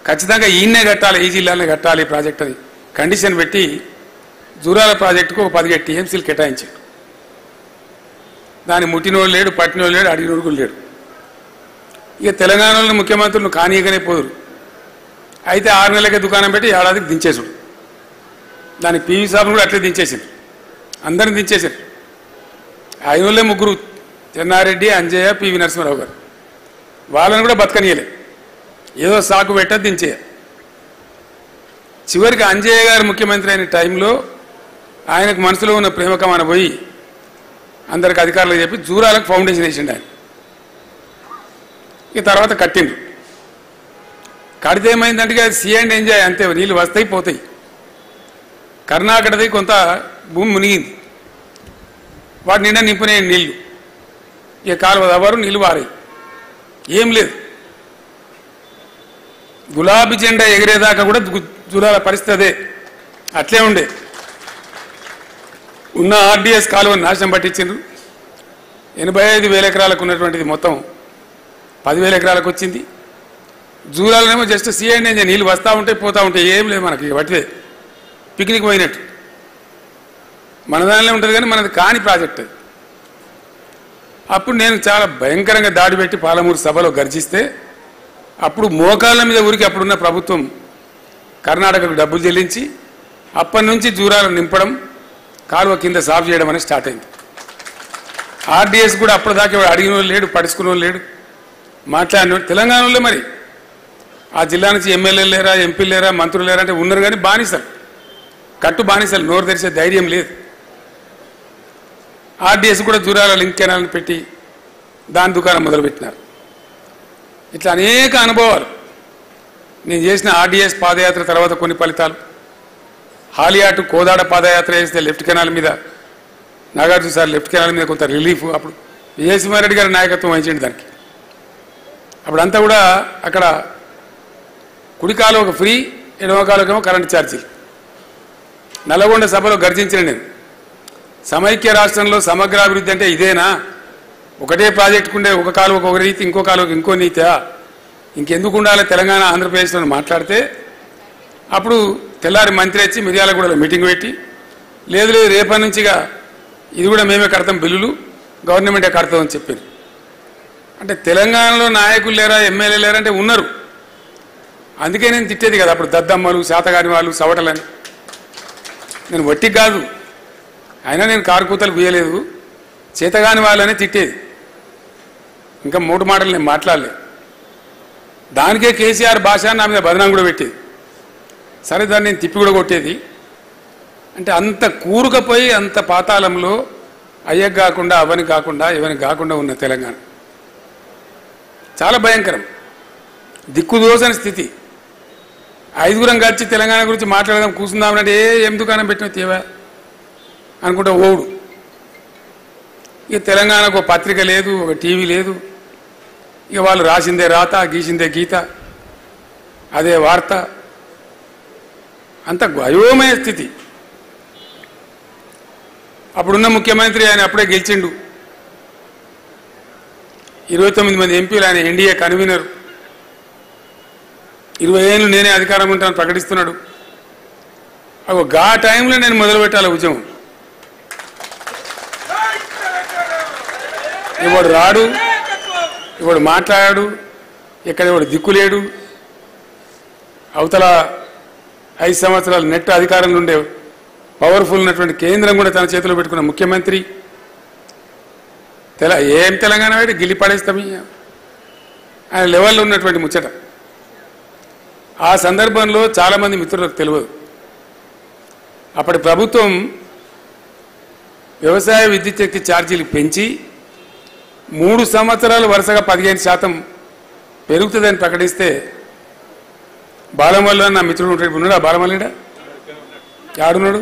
ఖచ్చితంగా ఈయన్నే కట్టాలి, ఈ జిల్లానే కట్టాలి ప్రాజెక్ట్ అని కండిషన్ పెట్టి జూరాల ప్రాజెక్టుకు ఒక 17 టీఎంసీలు కేటాయించాడు. దాన్ని ముట్టినోడు లేడు, పట్టినోడు లేడు, అడిగినోడు కూడా లేడు. ఇక తెలంగాణలో ముఖ్యమంత్రులు కానీయగానే పోదురు. అయితే 6 నెలలకే దుకాణం పెట్టి ఏడాదికి దించేసాడు. దానికి పివి సాబును కూడా అట్లే దించేసారు, అందరిని దించేశారు. ఆయనోళ్ళే 3, చెన్నారెడ్డి, అంజయ్య, పివి నరసింహారావు గారు. వాళ్ళని కూడా బతకనీయలే, ఏదో సాకు పెట్ట దించేయ. చివరికి అంజయ్య గారు ముఖ్యమంత్రి అయిన టైంలో ఆయనకు మనసులో ఉన్న ప్రేమకమాన పోయి అందరికి అధికారులకు చెప్పి జూరాలకు ఫౌండేషన్ వేసిండు ఆయన. ఇక తర్వాత కట్టిండ్రు. కడితే ఏమైందంటే అది సీ అండ్ ఎంజాయ్ అంతే, నీళ్ళు వస్తాయి పోతాయి. కర్ణాటకది కొంత భూమి మునిగింది, వాటి నిండా నింపునే నీళ్లు, ఇక కాలువ దవ్వరు, నీళ్ళు వారాయి. ఏం లేదు. గులాబీ జెండా ఎగిరేదాకా కూడా జూరాల పరిస్థితి అదే, అట్లే ఉండే. ఉన్న ఆర్డీఎస్ కాలువను నాశనం పట్టించిండ్రు. 85,000 ఎకరాలకు ఉన్నటువంటిది మొత్తం 10,000 ఎకరాలకు వచ్చింది. జూరాలనేమో జస్ట్ సీఎండ్ ఎంజాయ్, నీళ్ళు వస్తూ ఉంటాయి పోతూ ఉంటాయి, ఏం లేదు మనకి. పట్టిదే పిక్నిక్ పోయినట్టు మన దానిలో ఉంటుంది, కానీ మనది కాని ప్రాజెక్ట్ అది. అప్పుడు నేను చాలా భయంకరంగా దాడి పెట్టి పాలమూరు సభలో గర్జిస్తే అప్పుడు మోకాళ్ళ మీద ఊరికి అప్పుడున్న ప్రభుత్వం కర్ణాటకకు డబ్బులు చెల్లించి అప్పటి నుంచి జూరాలను నింపడం, కాలువ కింద సాఫ్ చేయడం అనేది స్టార్ట్ అయింది. ఆర్డీఎస్ కూడా అప్పటిదాకా అడిగిన వాళ్ళు లేడు, పడుచుకున్న వాళ్ళు లేడు, మాట్లాడిన తెలంగాణలో. మరి ఆ జిల్లా నుంచి ఎమ్మెల్యేలు లేరా, ఎంపీలు లేరా, మంత్రులు లేరా అంటే ఉన్నారు, కానీ బానిసలు, కట్టు బానిసలు, నోరు తెరిచే ధైర్యం లేదు. ఆర్డీఎస్ కూడా జూరాల లింక్ కెనాల్ని పెట్టి దాని దుకాణం మొదలుపెట్టినారు. ఇట్లా అనేక అనుభవాలు. నేను చేసిన ఆర్డీఎస్ పాదయాత్ర తర్వాత కొన్ని ఫలితాలు. హాలియాటు కోదాడ పాదయాత్ర చేస్తే లెఫ్ట్ కెనాల్ మీద, నాగార్జున సార్ లెఫ్ట్ కెనాల్ మీద కొంత రిలీఫ్, అప్పుడు విజయసింహారెడ్డి గారి నాయకత్వం వహించండి దానికి. అప్పుడంతా కూడా అక్కడ కుడి కాలువకు ఫ్రీ, ఎడమ కాలువకేమో కరెంటు ఛార్జీలు. నల్లగొండ సభలో గర్జించిన నేను, సమైక్య రాష్ట్రంలో సమగ్రాభివృద్ధి అంటే ఇదేనా? ఒకటే ప్రాజెక్టుకు ఉండే ఒక కాలువకు ఒక రీతి, ఇంకో కాలువకు ఇంకో నీతా? ఇంకెందుకు ఉండాలి తెలంగాణ ఆంధ్రప్రదేశ్లో మాట్లాడితే అప్పుడు తెల్లారి మంత్రి వచ్చి మిర్యాలగూడలో మీటింగ్ పెట్టి, లేదు లేదు రేపటి నుంచిగా ఇది కూడా మేమే కడతాం, బిల్లులు గవర్నమెంటే కడతామని చెప్పారు. అంటే తెలంగాణలో నాయకులు లేరా, ఎమ్మెల్యే లేరా అంటే ఉన్నారు. అందుకే నేను తిట్టేది కదా అప్పుడు, దద్దమ్మలు, శాతగాని వాళ్ళు, సవటలని. నేను వట్టి కాదు, అయినా నేను కారుకూతలు గుయ్యలేదు, చేతగాని వాళ్ళని తిట్టేది. ఇంకా 3 మాటలు నేను మాట్లాడలేదు. దానికే కేసీఆర్ భాష నా మీద బదనాం కూడా పెట్టేది. సరే దాన్ని నేను తిప్పి కూడా కొట్టేది. అంటే అంత కూరుకపోయి అంత పాతాళంలో అయ్యకు కాకుండా, అవని కాకుండా, ఎవరికి కాకుండా ఉన్న తెలంగాణ చాలా భయంకరం, దిక్కుదోసని స్థితి. 5గురం కలిసి తెలంగాణ గురించి మాట్లాడదాం కూర్చుందామనంటే ఏం దుకాణం పెట్టినా తేవా అనుకుంటా ఓవుడు. ఇక తెలంగాణకు ఒక పత్రిక లేదు, ఒక టీవీ లేదు. ఇక వాళ్ళు రాసిందే రాత, గీసిందే గీత, అదే వార్త. అంత అయోమయ స్థితి. అప్పుడున్న ముఖ్యమంత్రి ఆయన అప్పుడే గెలిచిండు, 29 మంది ఎంపీలు, ఆయన ఎన్డీఏ కన్వీనర్. 20 ఏళ్ళు నేనే అధికారం ఉంటానని ప్రకటిస్తున్నాడు. ఆ టైంలో నేను మొదలుపెట్టాలి ఉద్యమం. ఇవాడు రాడు, ఇవాడు మాట్లాడాడు, ఇక్కడ ఇవాడు దిక్కులేడు. అవతల 5 సంవత్సరాలు నెట్ అధికారంలో ఉండే పవర్ఫుల్ ఉన్నటువంటి కేంద్రం కూడా తన చేతిలో పెట్టుకున్న ముఖ్యమంత్రి. ఏం తెలంగాణ అయితే గిల్లి పడేస్తాం ఆయన లెవెల్లో ఉన్నటువంటి ముచ్చట. ఆ సందర్భంలో చాలామంది మిత్రులకు తెలియదు, అప్పటి ప్రభుత్వం వ్యవసాయ విద్యుత్ శక్తి ఛార్జీలు పెంచి 3 సంవత్సరాలు వరుసగా 15% పెరుగుతుందని ప్రకటిస్తే బాలమల్లి నా మిత్రుడు ఉన్నాడు. ఆ బాలమల్లిడా ఆడున్నాడు.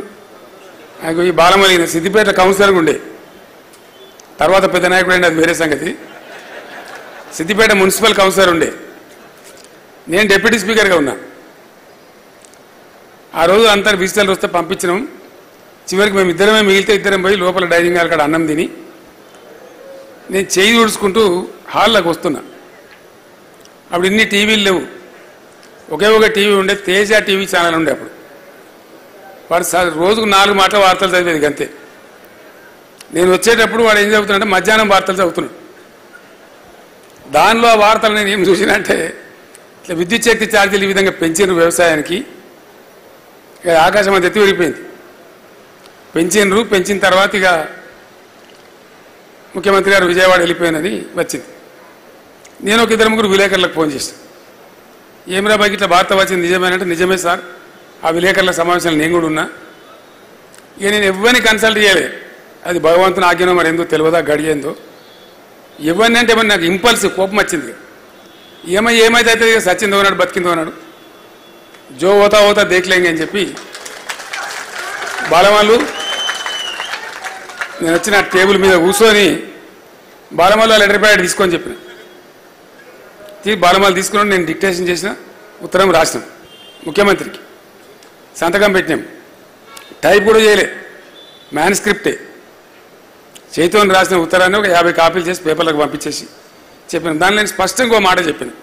ఆయనకు ఈ బాలమల్లి సిద్దిపేట కౌన్సిలర్గా ఉండే, తర్వాత పెద్ద నాయకుడు అండి, అది వేరే సంగతి. సిద్దిపేట మున్సిపల్ కౌన్సిలర్ ఉండే, నేను డిప్యూటీ స్పీకర్గా ఉన్నా. ఆ రోజు అంతా విజిటర్లు వస్తే పంపించినాం. చివరికి మేము ఇద్దరమే మిగిలితే ఇద్దరం పోయి లోపల డైనింగ్ హాల్ కాడ అన్నం తిని నేను చేయి తుడుచుకుంటూ హాల్లోకి వస్తున్నా. అప్పుడు ఇన్ని టీవీలు లేవు, ఒకే ఒక టీవీ ఉండే, తేజ టీవీ ఛానల్ ఉండే. అప్పుడు వాడు రోజుకు 4 మాటల వార్తలు చదివేది అంతే. నేను వచ్చేటప్పుడు వాడు ఏం చదువుతున్నాడంటే మధ్యాహ్నం వార్తలు చదువుతున్నాడు. దానిలో ఆ వార్తలు నేను ఏం చూసినంటే, ఇట్లా విద్యుత్ శక్తి ఛార్జీలు ఈ విధంగా పెంచినారు వ్యవసాయానికి, ఇక ఆకాశం అంత ఎత్తి పెరిగిపోయింది. పెంచినరు, పెంచిన తర్వాత ఇక ముఖ్యమంత్రి గారు విజయవాడ వెళ్ళిపోయినని వచ్చింది. నేను ఒక 2-3 విలేకరులకు ఫోన్ చేశాను. ఏమిరా బాకి ఇట్లా వార్త వచ్చింది నిజమేనంటే, నిజమే సార్, ఆ విలేకరుల సమావేశంలో నేను కూడా ఉన్నా. ఇక నేను ఎవరిని కన్సల్ట్ చేయలేదు, అది భగవంతుని ఆజ్ఞనో మరి ఏందో తెలియదా గడియేందో. ఎవరిని అంటే ఏమన్నా నాకు ఇంపల్స్ కోపం వచ్చింది. ఏమైతే అయితే ఇక సచ్చిందో అన్నాడు, బతికిందో అన్నాడు, జో హోతా హోతా దేఖలేంగి అని చెప్పి బాలమల్లు నేను వచ్చిన టేబుల్ మీద కూర్చొని బాలమల్లు లెటర్ ప్యాడ్ తీసుకొని చెప్పిన, బాలమాలు తీసుకున్నాను. నేను డిక్టేషన్ చేసిన ఉత్తరం రాసినాం ముఖ్యమంత్రికి, సంతకం పెట్టినాం, టైప్ కూడా చేయలే, మ్యాన్స్క్రిప్టే చేతితో రాసిన ఉత్తరాన్ని ఒక 50 కాపీలు చేసి పేపర్లకు పంపించేసి చెప్పాను. దానిలో నేను స్పష్టంగా ఒక మాట చెప్పాను.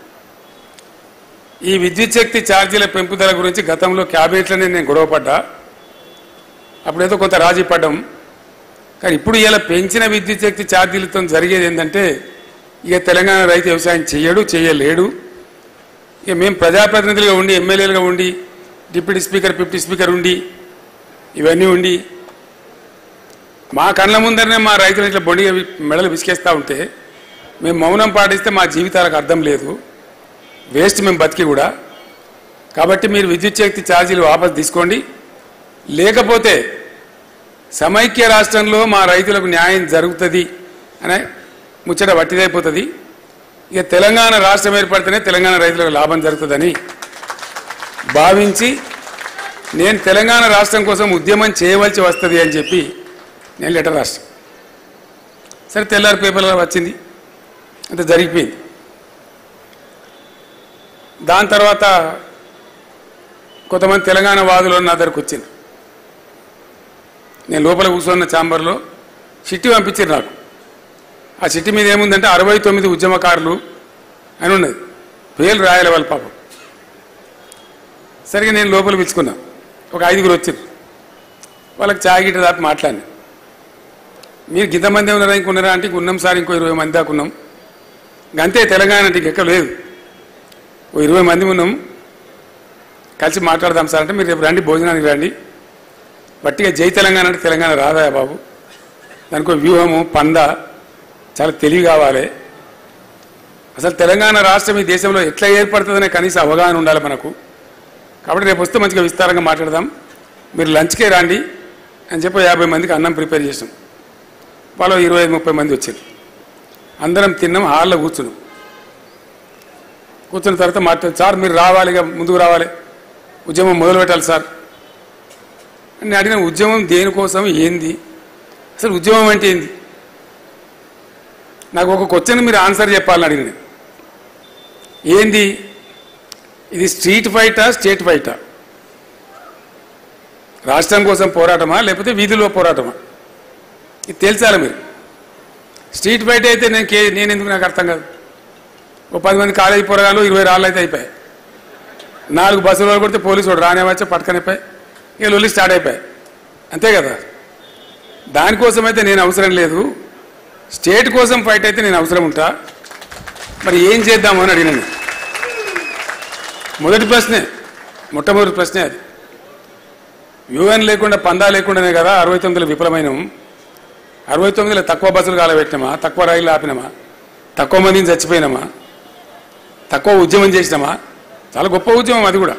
ఈ విద్యుత్ శక్తి ఛార్జీల పెంపుదల గురించి గతంలో క్యాబినెట్లోనే నేను గొడవపడ్డా, అప్పుడేదో కొంత రాజీ పడ్డాం. కానీ ఇప్పుడు ఇలా పెంచిన విద్యుత్ శక్తి ఛార్జీలతో జరిగేది ఏంటంటే ఇక తెలంగాణ రైతు వ్యవసాయం చేయలేడు. ఇక మేము ప్రజాప్రతినిధులుగా ఉండి, ఎమ్మెల్యేలుగా ఉండి, డిప్యూటీ స్పీకర్ ఉండి, ఇవన్నీ ఉండి మా కళ్ళ ముందరనే మా రైతులు ఇట్లా బొండిగా మెడలు విసికేస్తూ ఉంటే మేము మౌనం పాటిస్తే మా జీవితాలకు అర్థం లేదు, వేస్ట్ మేము బతికి కూడా. కాబట్టి మీరు విద్యుత్ శక్తి ఛార్జీలు వాపసు తీసుకోండి, లేకపోతే సమైక్య రాష్ట్రంలో మా రైతులకు న్యాయం జరుగుతుంది అనే ముచ్చట వట్టిదైపోతుంది. ఇక తెలంగాణ రాష్ట్రం ఏర్పడితేనే తెలంగాణ రైతులకు లాభం జరుగుతుందని భావించి నేను తెలంగాణ రాష్ట్రం కోసం ఉద్యమం చేయవలసి వస్తుంది అని చెప్పి నేను లెటర్ రాస్తాను. సరే, తెల్లారి పేపర్లో వచ్చింది, అంత జరిగిపోయింది. దాని తర్వాత కొంతమంది తెలంగాణ వాదులు నా దగ్గరకు వచ్చింది. నేను లోపల కూర్చున్న ఛాంబర్లో చిట్టి పంపించారు నాకు. ఆ చిట్టి మీద ఏముందంటే 69 ఉద్యమకారులు అని ఉన్నది, పేర్లు రాయాలి వాళ్ళ పాపం. సరిగా నేను లోపల పిలుచుకున్నా, ఒక 5గురు వచ్చారు. వాళ్ళకి ఛాయ్ గిట్ట దాకా మాట్లాడినా. మీరు ఇంతమంది ఉన్నారా, ఇంకున్నారా అంటే ఉన్నాం సార్, ఇంకో 20 మంది దాకా ఉన్నాం. అంతే, తెలంగాణ అంటే ఇంకెక్క లేదు, ఓ 20 మంది ఉన్నాం, కలిసి మాట్లాడదాం సార్ అంటే మీరు రేపు రండి, భోజనానికి రండి. వట్టిగా జై తెలంగాణ అంటే తెలంగాణ రాదా బాబు, దానికి వ్యూహము పంద చాలా తెలివి కావాలి. అసలు తెలంగాణ రాష్ట్రం ఈ దేశంలో ఎట్లా ఏర్పడుతుందనే కనీస అవగాహన ఉండాలి మనకు. కాబట్టి రేపు వస్తే మంచిగా విస్తారంగా మాట్లాడదాం, మీరు లంచ్కే రండి అని చెప్పి 50 మందికి అన్నం ప్రిపేర్ చేసాం. వాళ్ళు 25-30 మంది వచ్చారు. అందరం తిన్నాం, హాల్లో కూర్చున్నాం. కూర్చున్న తర్వాత మాట్లాడు, సార్ మీరు రావాలి, ముందుకు రావాలి, ఉద్యమం మొదలు పెట్టాలి సార్ అని అడిగిన. ఉద్యమం దేనికోసం, ఏంది అసలు ఉద్యమం అంటే ఏంది, నాకు ఒక క్వశ్చన్ మీరు ఆన్సర్ చెప్పాలని అడిగిన. ఏంది ఇది, స్ట్రీట్ ఫైటా స్టేట్ ఫైటా, రాష్ట్రం కోసం పోరాటమా లేకపోతే వీధిలో పోరాటమా, ఇది తెలుసాలి మీరు. స్ట్రీట్ ఫైట్ అయితే నేను ఎందుకు, నాకు అర్థం కాదు. ఓ 10 మంది కాలేజీ పోరాగాలు 20 రాళ్ళు అయితే అయిపోయాయి, 4 బస్సులు వాళ్ళు కొడితే పోలీసు వాడు రానే వచ్చి పట్టుకనిపోయి ఇక లొల్లి స్టార్ట్ అయిపోయాయి, అంతే కదా. దానికోసం అయితే నేను అవసరం లేదు, స్టేట్ కోసం ఫైట్ అయితే నేను అవసరం ఉంటా. మరి ఏం చేద్దాము అని అడిగినాను. మొట్టమొదటి ప్రశ్నే అది. యూఎన్ లేకుండా, పందా లేకుండానే కదా 69లో విఫలమైనాం. 69లో తక్కువ బస్సులు కాలబెట్టినామా, తక్కువ రైళ్ళు ఆపినామా, తక్కువ మందిని చచ్చిపోయినామా, తక్కువ ఉద్యమం చేసినామా? చాలా గొప్ప ఉద్యమం అది కూడా.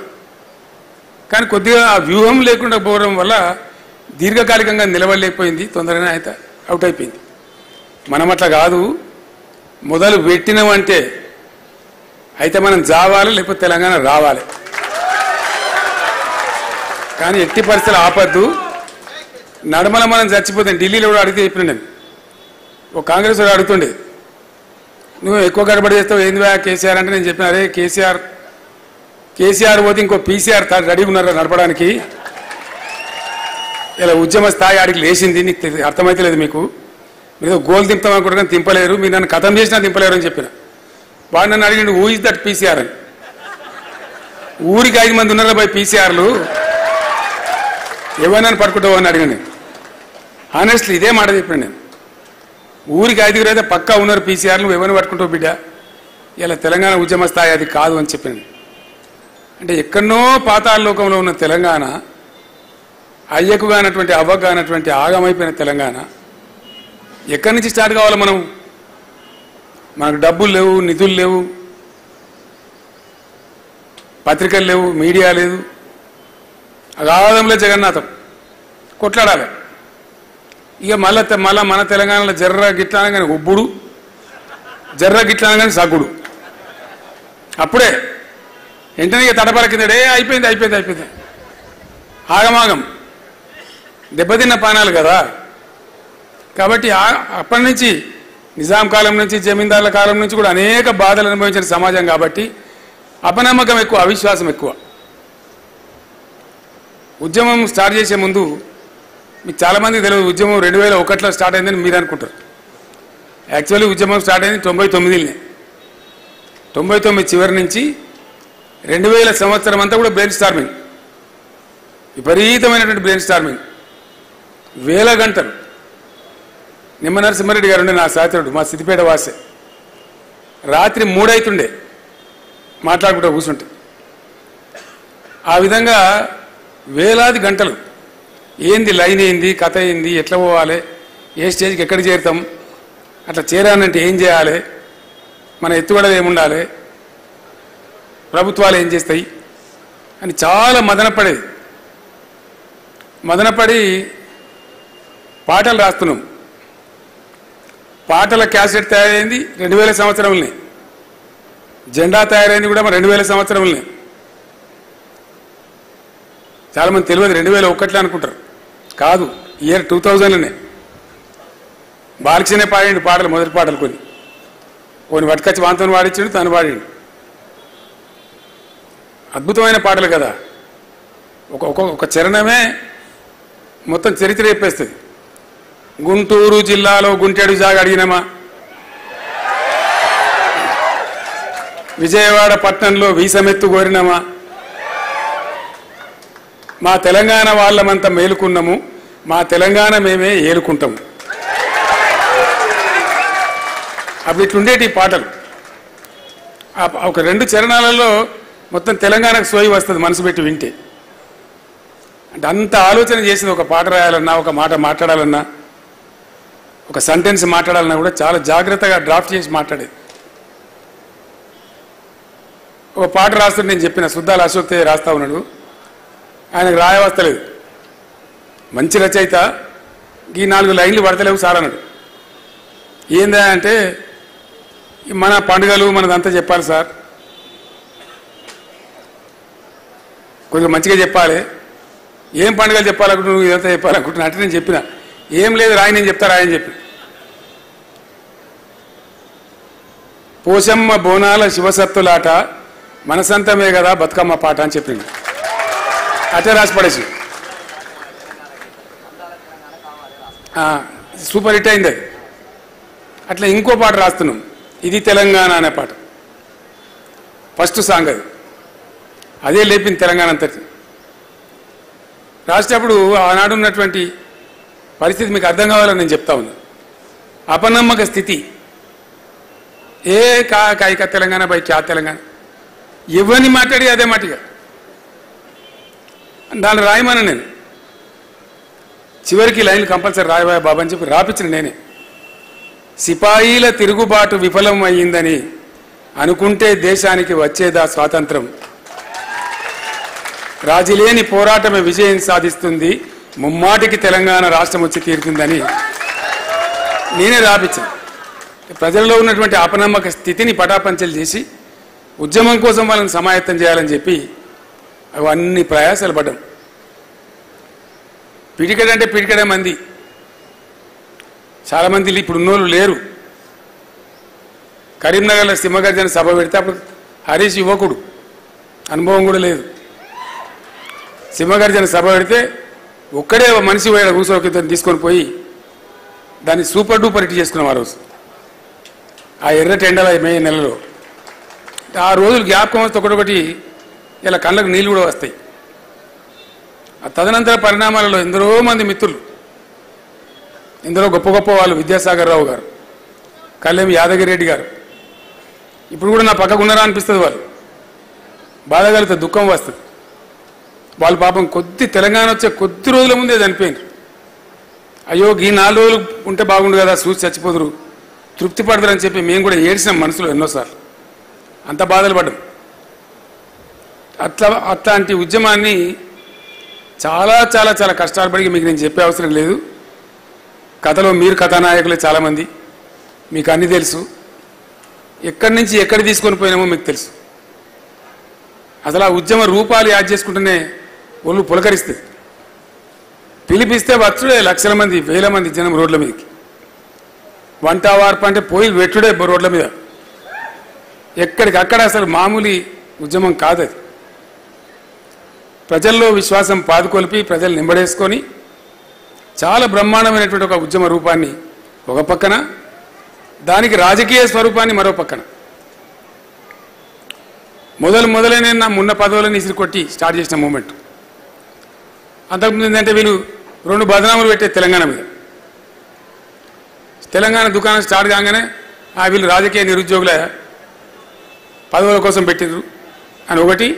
కానీ కొద్దిగా ఆ వ్యూహం లేకుండా పోవడం వల్ల దీర్ఘకాలికంగా నిలబడలేకపోయింది, తొందరగానే అయితే అవుట్ అయిపోయింది. మనం అట్లా కాదు, మొదలు పెట్టినామంటే అయితే మనం జావాలి, లేకపోతే తెలంగాణ రావాలి. కానీ ఎట్టి పరిస్థితులు ఆపద్దు, నడమల మనం చచ్చిపోతాం. ఢిల్లీలో కూడా అడిగితే చెప్పిన నేను, ఒక కాంగ్రెస్ వాడు అడుగుతుండే, నువ్వు ఎక్కువ గడబడి చేస్తావు ఏంది కేసీఆర్ అంటే, నేను చెప్పిన అరే కేసీఆర్ పోతే ఇంకో పీసీఆర్ రెడీగా ఉన్నారు నడపడానికి. ఇలా ఉద్యమ స్థాయి ఆడికి లేచింది, నీకు అర్థమైతే లేదు మీకు. మీరు గోల్ దింపుతాం అనుకుంటున్నా, దింపలేరు, మీరు నన్ను ఖతం చేసినా దింపలేరు అని చెప్పిన. వాడు నన్ను అడిగిండు, హూ ఇస్ దట్ పీసీఆర్ అని. ఊరికి 5 మంది ఉన్నారా పోయి పీసీఆర్లు, ఎవరినైనా పట్టుకుంటావు అని అడిగాను నేను. హానెస్ట్లీ ఇదే మాట చెప్పాను నేను. ఊరికి 5గురు అయితే పక్కా ఉన్నారు పీసీఆర్లు, ఎవరిని పట్టుకుంటావు బిడ్డ, ఇలా తెలంగాణ ఉద్యమ స్థాయి అది కాదు అని చెప్పాను. అంటే ఎక్కడనో పాతాళ లోకంలో ఉన్న తెలంగాణ, అయ్యకు కానటువంటి అవ్వకు కానటువంటి ఆగమైపోయిన తెలంగాణ ఎక్కడి నుంచి స్టార్ట్ కావాలి? మనకు డబ్బులు లేవు, నిధులు లేవు, పత్రికలు లేవు, మీడియా లేదు, అగాధంలో జగన్నాథం కొట్లాడాలి. ఇక మళ్ళా మన తెలంగాణలో జర్ర గిట్లానగానే ఒబ్బుడు, జర్ర గిట్లానగానే సగ్గుడు. అప్పుడే వెంటనే ఇక తడపల కిందడే అయిపోయింది. ఆగమాగం దెబ్బతిన్న పానాలు కదా. కాబట్టి అప్పటి నుంచి నిజాం కాలం నుంచి జమీందారుల కాలం నుంచి కూడా అనేక బాధలు అనుభవించిన సమాజం కాబట్టి అపనమ్మకం ఎక్కువ, అవిశ్వాసం ఎక్కువ. ఉద్యమం స్టార్ట్ చేసే ముందు మీకు చాలామందికి తెలియదు, ఉద్యమం 2001లో స్టార్ట్ అయిందని మీరు అనుకుంటారు. యాక్చువల్లీ ఉద్యమం స్టార్ట్ అయింది 99లోనే. 99 చివరి నుంచి 2000 సంవత్సరం అంతా కూడా బ్రెయిన్ స్టార్మింగ్, విపరీతమైనటువంటి బ్రెయిన్ స్టార్మింగ్, వేల గంటలు. నిమ్మ నరసింహారెడ్డి గారు ఉండే నా సహచరుడు, మా సిద్దిపేట వాసే, రాత్రి 3 అవుతుండే మాట్లాడుకుంటూ కూర్చుంటే. ఆ విధంగా వేలాది గంటలు. ఏంది లైన్, ఏంది కథ, ఏంది ఎట్లా పోవాలి, ఏ స్టేజ్కి ఎక్కడ చేరుతాం, అట్లా చేరానంటే ఏం చేయాలి, మన ఎత్తుగడలు ఏముండాలి, ప్రభుత్వాలు ఏం చేస్తాయి అని చాలా మదనపడేది. మదనపడి పాటలు రాస్తున్నాం. పాటల క్యాసెట్ తయారైంది 2000 సంవత్సరంలోనే. జెండా తయారైంది కూడా 2000 సంవత్సరంలోనే. చాలామంది తెలియదు 2001లో అనుకుంటారు, కాదు, ఇయర్ 2000లోనే. బాలకృష్ణనే పాడిండు పాటలు, మొదటి పాటలు కొన్ని పట్టుకొచ్చి వాంతో పాడించాడు, తను పాడిండు. అద్భుతమైన పాటలు కదా. ఒక చరణమే మొత్తం చరిత్ర చెప్పేస్తుంది. గుంటూరు జిల్లాలో గుంటేడు జాగా అడిగినామా, విజయవాడ పట్టణంలో వీసమెత్తు కోరినామా, మా తెలంగాణ వాళ్ళమంతా మేలుకున్నాము, మా తెలంగాణ మేమే ఏలుకుంటాము. అప్పుడు ఇట్లుండేటి పాటలు. ఒక 2 చరణాలలో మొత్తం తెలంగాణకు సోయి వస్తుంది మనసు పెట్టి వింటే. అంటే అంత ఆలోచన చేసింది. ఒక పాట రాయాలన్నా, ఒక మాట మాట్లాడాలన్నా, ఒక సెంటెన్స్ మాట్లాడాలన్నా కూడా చాలా జాగ్రత్తగా డ్రాఫ్ట్ చేసి మాట్లాడేది. ఒక పాట రాస్తుంటే నేను చెప్పిన, సుద్దాల అశోక్ తేజ రాస్తా ఉన్నాడు, ఆయనకు రాయవస్తలేదు, మంచి రచయిత, ఈ 4 లైన్లు పడతలేవు సార్ అన్నాడు. ఏందా అంటే, మన పండుగలు మనదంతా చెప్పాలి సార్, కొద్దిగా మంచిగా చెప్పాలి, ఏం పండుగలు చెప్పాలనుకుంటు, నువ్వు ఇదంతా చెప్పాలనుకుంటున్నా అంటే నేను చెప్పిన, ఏం లేదు రాయి, నేను చెప్తా రాయని చెప్పి. పోషమ్మ బోనాల శివసత్తులాట, మనసంతమే కదా బతుకమ్మ పాట అని చెప్పింది. అటే రాసి పడేసి సూపర్ హిట్ అయింది అది. అట్లా ఇంకో పాట రాస్తున్నాం, ఇది తెలంగాణ అనే పాట. ఫస్ట్ సాంగ్ అది, అదే లేపింది తెలంగాణ అంతటి. రాసేటప్పుడు ఆనాడు ఉన్నటువంటి పరిస్థితి మీకు అర్థం కావాలని నేను చెప్తా ఉన్నా. అపనమ్మక స్థితి, ఏ కాయిక తెలంగాణ బై క్యా తెలంగాణ, ఎవరిని మాట్లాడి అదే మాటిగా దాన్ని రాయమని నేను చివరికి లైన్లు కంపల్సరీ రాయబాయ్ బాబా అని చెప్పి రాపించిన నేనే. సిపాయిల తిరుగుబాటు విఫలం అయ్యిందని అనుకుంటే దేశానికి వచ్చేదా స్వాతంత్రం, రాజీలేని పోరాటమే విజయం సాధిస్తుంది, ముమ్మాటికి తెలంగాణ రాష్ట్రం వచ్చి తీరుతుందని నేనే రాపించాను. ప్రజల్లో ఉన్నటువంటి అపనమ్మక స్థితిని పటాపంచలు చేసి ఉద్యమం కోసం వాళ్ళని సమాయత్తం చేయాలని చెప్పి అవన్నీ ప్రయాసాలు పడ్డాం. పిడికడంటే పిడికడే మంది, చాలామంది ఇప్పుడు ఉన్నోళ్ళు లేరు. కరీంనగర్లో సింహగర్జన సభ పెడితే అప్పుడు హరీష్ యువకుడు, అనుభవం కూడా లేదు. సింహగర్జన సభ పెడితే ఒక్కడే మనిషి పోయాడు, కూర్చోకిద్దరిని తీసుకొని పోయి దాన్ని సూపర్ డూపర్ హిట్ చేసుకున్నాం ఆ రోజు, ఆ ఎర్రటి ఎండల మే నెలలో. ఆ రోజులు జ్ఞాపకం వస్తే ఒకటొకటి ఇలా కళ్ళకు నీళ్ళు కూడా వస్తాయి. ఆ తదనంతర పరిణామాలలో ఎందరో మంది మిత్రులు, ఎందరో గొప్ప గొప్ప వాళ్ళు, విద్యాసాగర్ రావు గారు, కళ్యాణ్ యాదగిరి రెడ్డి గారు, ఇప్పుడు కూడా నా పక్కకు ఉన్నారా అనిపిస్తుంది. వాళ్ళు బాధ కలుగుతుంది, దుఃఖం వస్తుంది. వాళ్ళు పాపం తెలంగాణ వచ్చే కొద్ది రోజుల ముందే చనిపోయింది. అయ్యో ఈ 4 రోజులు ఉంటే బాగుండు కదా, చూసి చచ్చిపోదురు, తృప్తి పడతారని చెప్పి మేము కూడా ఏడ్చినాం మనసులో ఎన్నోసార్లు, అంత బాధలు పడ్డాం. అట్లాంటి ఉద్యమాన్ని చాలా చాలా చాలా కష్టాలు పడి, మీకు నేను చెప్పే అవసరం లేదు. కథలో మీరు కథానాయకులే చాలామంది, మీకు అన్నీ తెలుసు. ఎక్కడి నుంచి ఎక్కడి తీసుకొని పోయినామో మీకు తెలుసు. అసలు ఆ ఉద్యమ రూపాలు యాడ్ చేసుకుంటూనే ఒళ్ళు పులకరిస్తుంది. పిలిపిస్తే వచ్చుడే లక్షల మంది, వేల మంది జనం రోడ్ల మీదకి. వంట వార్పు అంటే పోయి వెట్టుడే రోడ్ల మీద. ఎక్కడికక్కడ అసలు మామూలు ఉద్యమం కాదు అది. ప్రజల్లో విశ్వాసం పాదుకొలిపి ప్రజలు నింబడేసుకొని చాలా బ్రహ్మాండమైనటువంటి ఒక ఉద్యమ రూపాన్ని ఒక పక్కన, దానికి రాజకీయ స్వరూపాన్ని మరో పక్కన. మొదలైన నా మున్న పదవులను ఇసిరి కొట్టి స్టార్ట్ చేసిన మూమెంట్. అంతకుముందు ఏంటంటే వీళ్ళు 2 బదనాములు పెట్టే తెలంగాణ మీద. తెలంగాణ దుకాణం స్టార్ట్ కాగానే వీళ్ళు రాజకీయ నిరుద్యోగుల పదవుల కోసం పెట్టిండ్రు అని ఒకటి,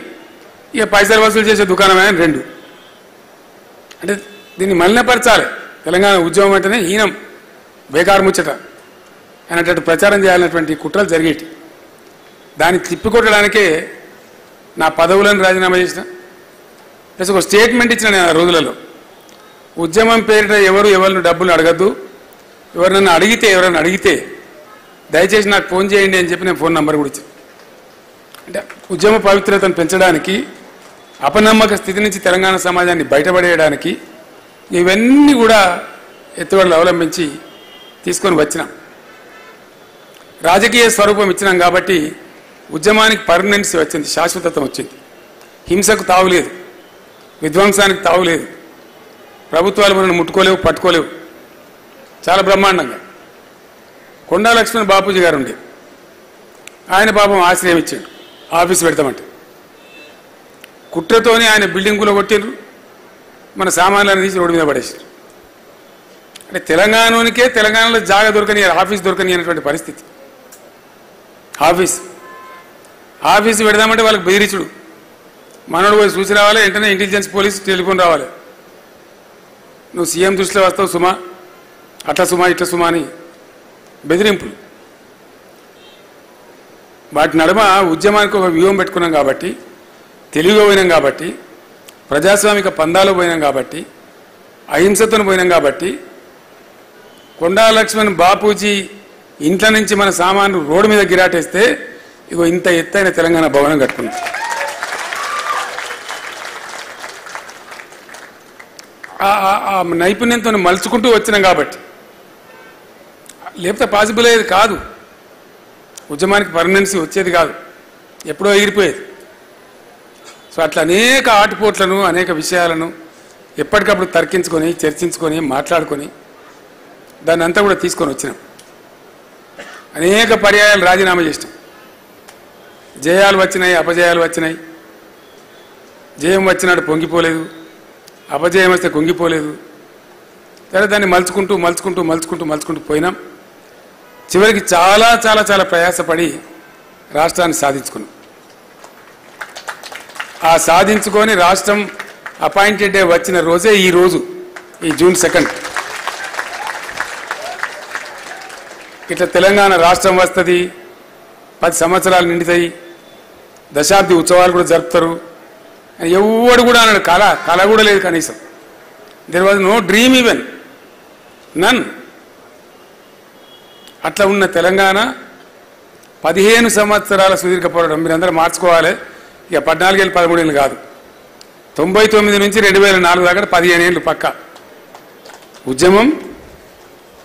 ఇక పైసలు వసూలు చేసే దుకాణమే అని 2. అంటే దీన్ని మలినపరచాలి. తెలంగాణ ఉద్యమం అంటేనే హీనం, బేకారు ముచ్చట అనేటట్టు ప్రచారం చేయాలన్నటువంటి కుట్రలు జరిగేటి. దాన్ని తిప్పికొట్టడానికే నా పదవులను రాజీనామా చేసిన, ప్లస్ ఒక స్టేట్మెంట్ ఇచ్చిన నేను ఆ రోజులలో. ఉద్యమం పేరిట ఎవరిని డబ్బులు అడగద్దు, ఎవరైనా అడిగితే దయచేసి నాకు ఫోన్ చేయండి అని చెప్పి నేను ఫోన్ నంబర్ కూడా ఇచ్చాను. అంటే ఉద్యమ పవిత్రతను పెంచడానికి, అపనమ్మక స్థితి నుంచి తెలంగాణ సమాజాన్ని బయటపడేయడానికి ఇవన్నీ కూడా ఎత్తుగడలు అవలంబించి తీసుకొని వచ్చినాం. రాజకీయ స్వరూపం ఇచ్చినాం కాబట్టి ఉద్యమానికి పర్మనెన్సీ వచ్చింది, శాశ్వతత్వం వచ్చింది. హింసకు తావులేదు, విధ్వంసానికి తావులేదు, ప్రభుత్వాలు మనల్ని ముట్టుకోలేవు, పట్టుకోలేవు. చాలా బ్రహ్మాండంగా కొండా లక్ష్మణ్ బాపూజీ గారు ఉండే, ఆయన పాపం ఆశ్రయం ఇచ్చాడు ఆఫీసు పెడతామంటే. కుట్రతోనే ఆయన బిల్డింగులో కొట్టిండ్రు, మన సామాన్లను తీసి రోడ్డు మీద పడేసారు. అంటే తెలంగాణలో జాగా దొరకని, ఆఫీస్ దొరకని అనేటువంటి పరిస్థితి. ఆఫీసు పెడదామంటే వాళ్ళకి బెదిరించుడు. మనోడు పోయి చూసి రావాలి, వెంటనే ఇంటెలిజెన్స్ పోలీసు టెలిఫోన్ రావాలి, నువ్వు సీఎం దృష్టిలో వస్తావు సుమా, అట్లా సుమా ఇట్లా సుమా అని బెదిరింపులు. వాటి నడుమ ఉద్యమానికి ఒక వ్యూహం పెట్టుకున్నాం కాబట్టి, తెలివిగా పోయినాం కాబట్టి, ప్రజాస్వామిక పందాలు పోయినాం కాబట్టి, అహింసతను పోయినాం కాబట్టి, కొండా లక్ష్మణ్ బాపూజీ ఇంట్లో నుంచి మన సామాన్లు రోడ్డు మీద గిరాటేస్తే ఇగో ఇంత ఎత్తైన తెలంగాణ భవనం కట్టుకున్నాం. ఆ నైపుణ్యంతో మలుచుకుంటూ వచ్చినాం కాబట్టి, లేకపోతే పాసిబుల్ అయ్యేది కాదు. ఉద్యమానికి పర్మనెన్సీ వచ్చేది కాదు, ఎప్పుడో ఎగిరిపోయేది. సో అట్లా అనేక ఆటుపోట్లను, అనేక విషయాలను ఎప్పటికప్పుడు తర్కించుకొని, చర్చించుకొని, మాట్లాడుకొని దాన్ని అంతా కూడా తీసుకొని వచ్చినాం. అనేక పర్యాయాలు రాజీనామా చేసినాం. జయాలు వచ్చినాయి, అపజయాలు వచ్చినాయి. జయం వచ్చినాడు పొంగిపోలేదు, అపజయం వస్తే కుంగిపోలేదు. సరే, దాన్ని మలుచుకుంటూ పోయినాం. చివరికి చాలా చాలా చాలా ప్రయాసపడి రాష్ట్రాన్ని సాధించుకున్నాం. ఆ సాధించుకొని రాష్ట్రం అపాయింటెడ్ డే వచ్చిన రోజే ఈ రోజు, ఈ June 2. ఇట్లా తెలంగాణ రాష్ట్రం వస్తుంది, 10 సంవత్సరాలు నిండుతాయి, దశాబ్ది ఉత్సవాలు కూడా జరుపుతారు అని ఎవడు కూడా అన్నాడు. కళ కూడా లేదు కనీసం. There was no dream even, none. అట్లా ఉన్న తెలంగాణ 15 సంవత్సరాల సుదీర్ఘ పోరాటం. మీరందరూ మార్చుకోవాలి, ఇక 14 ఏళ్ళు 13 ఏళ్ళు కాదు, 99 నుంచి 2004 దాకా 15 ఏళ్ళు పక్క ఉద్యమం,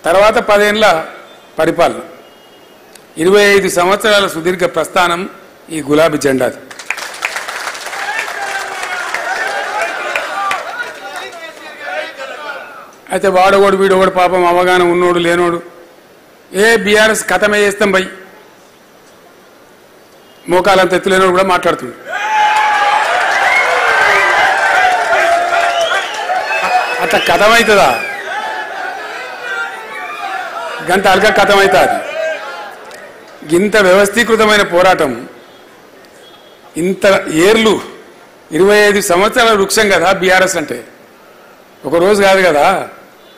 తర్వాత 10 ఏళ్ళ పరిపాలన, 25 సంవత్సరాల సుదీర్ఘ ప్రస్థానం ఈ గులాబీ జెండాది. అయితే వాడోడు వీడోడు పాపం అవగాహన ఉన్నోడు లేనోడు బీఆర్ఎస్ కథమే చేస్తాం భయ్, మోకాలంత ఎత్తులేనోడు కూడా మాట్లాడుతుంది. అట్లా కథమవుతుందా? గంట అల్గా కథమవుతుంది. ఇంత వ్యవస్థీకృతమైన పోరాటం, ఇంత ఏర్లు, 25 సంవత్సరాల వృక్షం కదా బీఆర్ఎస్ అంటే. ఒక రోజు కాదు కదా,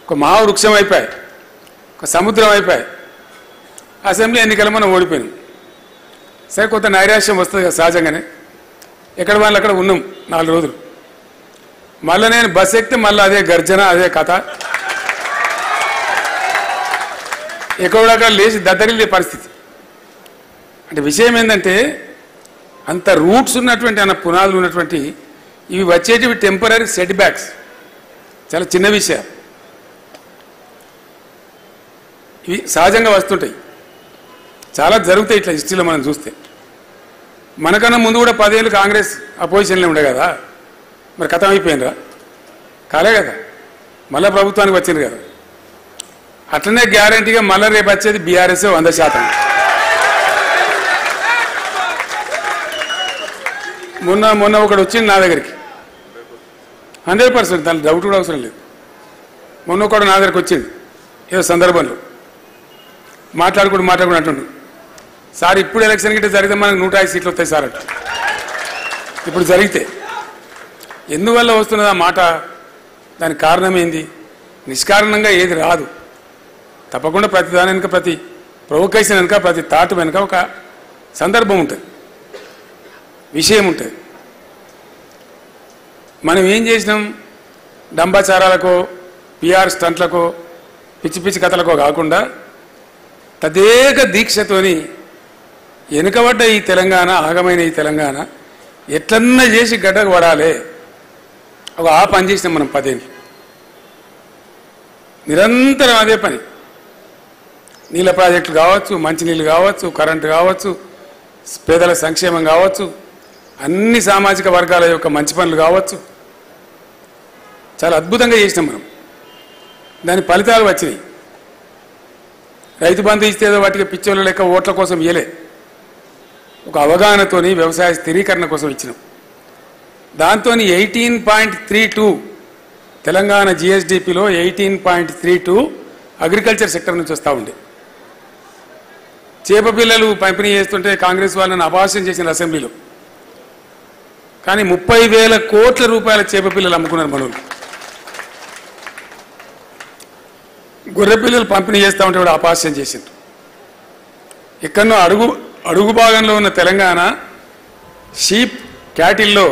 ఒక మహా వృక్షం అయిపోయాయి, ఒక సముద్రం అయిపోయాయి. అసెంబ్లీ ఎన్నికలు మనం ఓడిపోయినాం. సరే, కొంత నైరాశ్యం వస్తుంది కదా సహజంగానే. ఎక్కడ వాళ్ళు అక్కడ ఉన్నాం 4 రోజులు. మళ్ళీ నేను బస్ ఎక్కితే మళ్ళీ అదే గర్జన, అదే కథ. ఎక్కడక్కడ లేచి దద్దరిల్లే పరిస్థితి. అంటే విషయం ఏంటంటే, అంత రూట్స్ ఉన్నటువంటి, అన్న పునాదులు ఉన్నటువంటి ఇవి వచ్చేటివి టెంపరీ సెట్ బ్యాక్స్, చాలా చిన్న విషయం. ఇవి సహజంగా వస్తుంటాయి, చాలా జరుగుతాయి ఇట్లా హిస్టరీలో మనం చూస్తే. మనకన్నా ముందు కూడా 10 ఏళ్ళు కాంగ్రెస్ అపోజిషన్లో ఉండే కదా, మరి కథం అయిపోయినరా? కాలే కదా, మళ్ళీ ప్రభుత్వానికి వచ్చింది కదా. అట్లనే గ్యారంటీగా మళ్ళీ రేపు వచ్చేది బీఆర్ఎస్ 100%. మొన్న ఒకడు వచ్చింది నా దగ్గరికి 100%, దాని డౌట్ కూడా అవసరం లేదు. మొన్న ఒకడు నా దగ్గరికి వచ్చింది ఏదో సందర్భంలో మాట్లాడుకుంటూ అంటుండు, సార్ ఇప్పుడు ఎలక్షన్ గిట్ట జరిగితే మనకు 105 సీట్లు వస్తాయి సార్ అంట. ఇప్పుడు జరిగితే ఎందువల్ల వస్తున్నది ఆ మాట? దానికి కారణం ఏంది? నిష్కారణంగా ఏది రాదు. తప్పకుండా ప్రతి దాని వెనుక, ప్రతి ప్రొవొకేషన్ వెనుక, ప్రతి థాట్ వెనుక ఒక సందర్భం ఉంటుంది, విషయం ఉంటుంది. మనం ఏం చేసినాం? డంబాచారాలకో, పిఆర్ స్టంట్లకో, పిచ్చి పిచ్చి కథలకో కాకుండా తదేక దీక్షతోని వెనుకబడ్డ ఈ తెలంగాణ, ఆగమైన ఈ తెలంగాణ ఎట్లన్నా చేసి గడ్డకు పడాలి, ఒక ఆ పని చేసినాం మనం 10 ఏళ్ళు. నిరంతరం అదే పని. నీళ్ళ ప్రాజెక్టులు కావచ్చు, మంచినీళ్ళు కావచ్చు, కరెంటు కావచ్చు, పేదల సంక్షేమం కావచ్చు, అన్ని సామాజిక వర్గాల యొక్క మంచి పనులు కావచ్చు, చాలా అద్భుతంగా చేసినాం మనం. దాని ఫలితాలు వచ్చినాయి. రైతు బంధు ఇస్తేదో వాటికి పిచ్చోళ్ళ లెక్క ఓట్ల కోసం ఇయ్యలే, ఒక అవగాహనతోని వ్యవసాయ స్థిరీకరణ కోసం ఇచ్చినాం. దాంతో 18.32 తెలంగాణ జిఎస్డిపిలో 18.32 అగ్రికల్చర్ సెక్టర్ నుంచి వస్తూ ఉండే. చేప పిల్లలు పంపిణీ చేస్తుంటే కాంగ్రెస్ వాళ్ళని అపహాస్యం చేసిన అసెంబ్లీలో. కానీ 30,000 కోట్ల రూపాయల చేప పిల్లలు అమ్ముకున్నారు మనోళ్ళు. గొర్రె పిల్లలు పంపిణీ చేస్తూ ఉంటే కూడా అపహాస్యం చేసిండ్రు. ఎక్కడో అడుగు భాగంలో ఉన్న తెలంగాణ షీప్ క్యాటిల్లో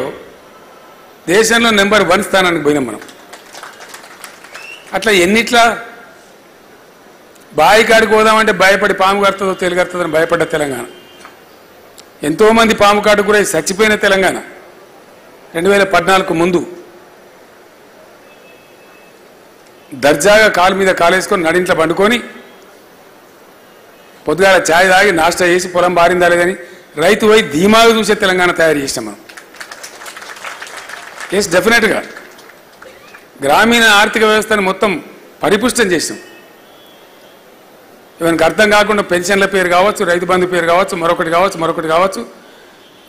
దేశంలో నెంబర్ 1 స్థానానికి పోయినాం మనం. అట్లా ఎన్నిట్లా బాయి కాడికి పోదామంటే భయపడి పాము కడుతుందో తెలుగడుతుందని భయపడ్డ తెలంగాణ. ఎంతోమంది పాము కాడికి కూడా చచ్చిపోయిన తెలంగాణ. 2014 ముందు దర్జాగా కాలు మీద కాలేసుకొని నడింట్లో పండుకొని పొద్దుగాల ఛాయ్ తాగి నాష్టా చేసి పొలం బారిందా లేదని రైతు పోయి ధీమాగా చూసే తెలంగాణ తయారు చేసినాం మనం. ఎస్, డెఫినెట్గా గ్రామీణ ఆర్థిక వ్యవస్థను మొత్తం పరిపుష్టం చేసినాం. ఇవన్నీ అర్థం కాకుండా పెన్షన్ల పేరు కావచ్చు, రైతు బంధు పేరు కావచ్చు, మరొకటి కావచ్చు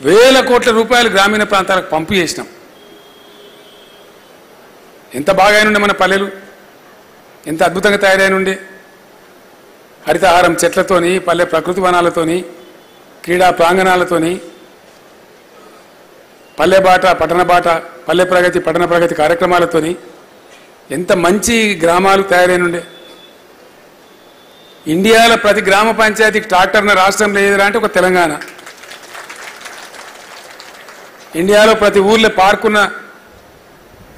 1000 కోట్ల రూపాయలు గ్రామీణ ప్రాంతాలకు పంపు చేసినాం. ఎంత బాగా అయినుండే మన పల్లెలు, ఎంత అద్భుతంగా తయారైనుండే. హరితహారం చెట్లతోని, పల్లె ప్రకృతి వనాలతోని, క్రీడా ప్రాంగణాలతోని, పల్లె బాట పట్టణ బాట, పల్లె ప్రగతి పట్టణ ప్రగతి కార్యక్రమాలతోని ఎంత మంచి గ్రామాలు తయారైనుండే. ఇండియాలో ప్రతి గ్రామ పంచాయతీకి ట్రాక్టర్న రాష్ట్రంలో ఏదిరా అంటే ఒక తెలంగాణ. ఇండియాలో ప్రతి ఊర్లో పార్కున్న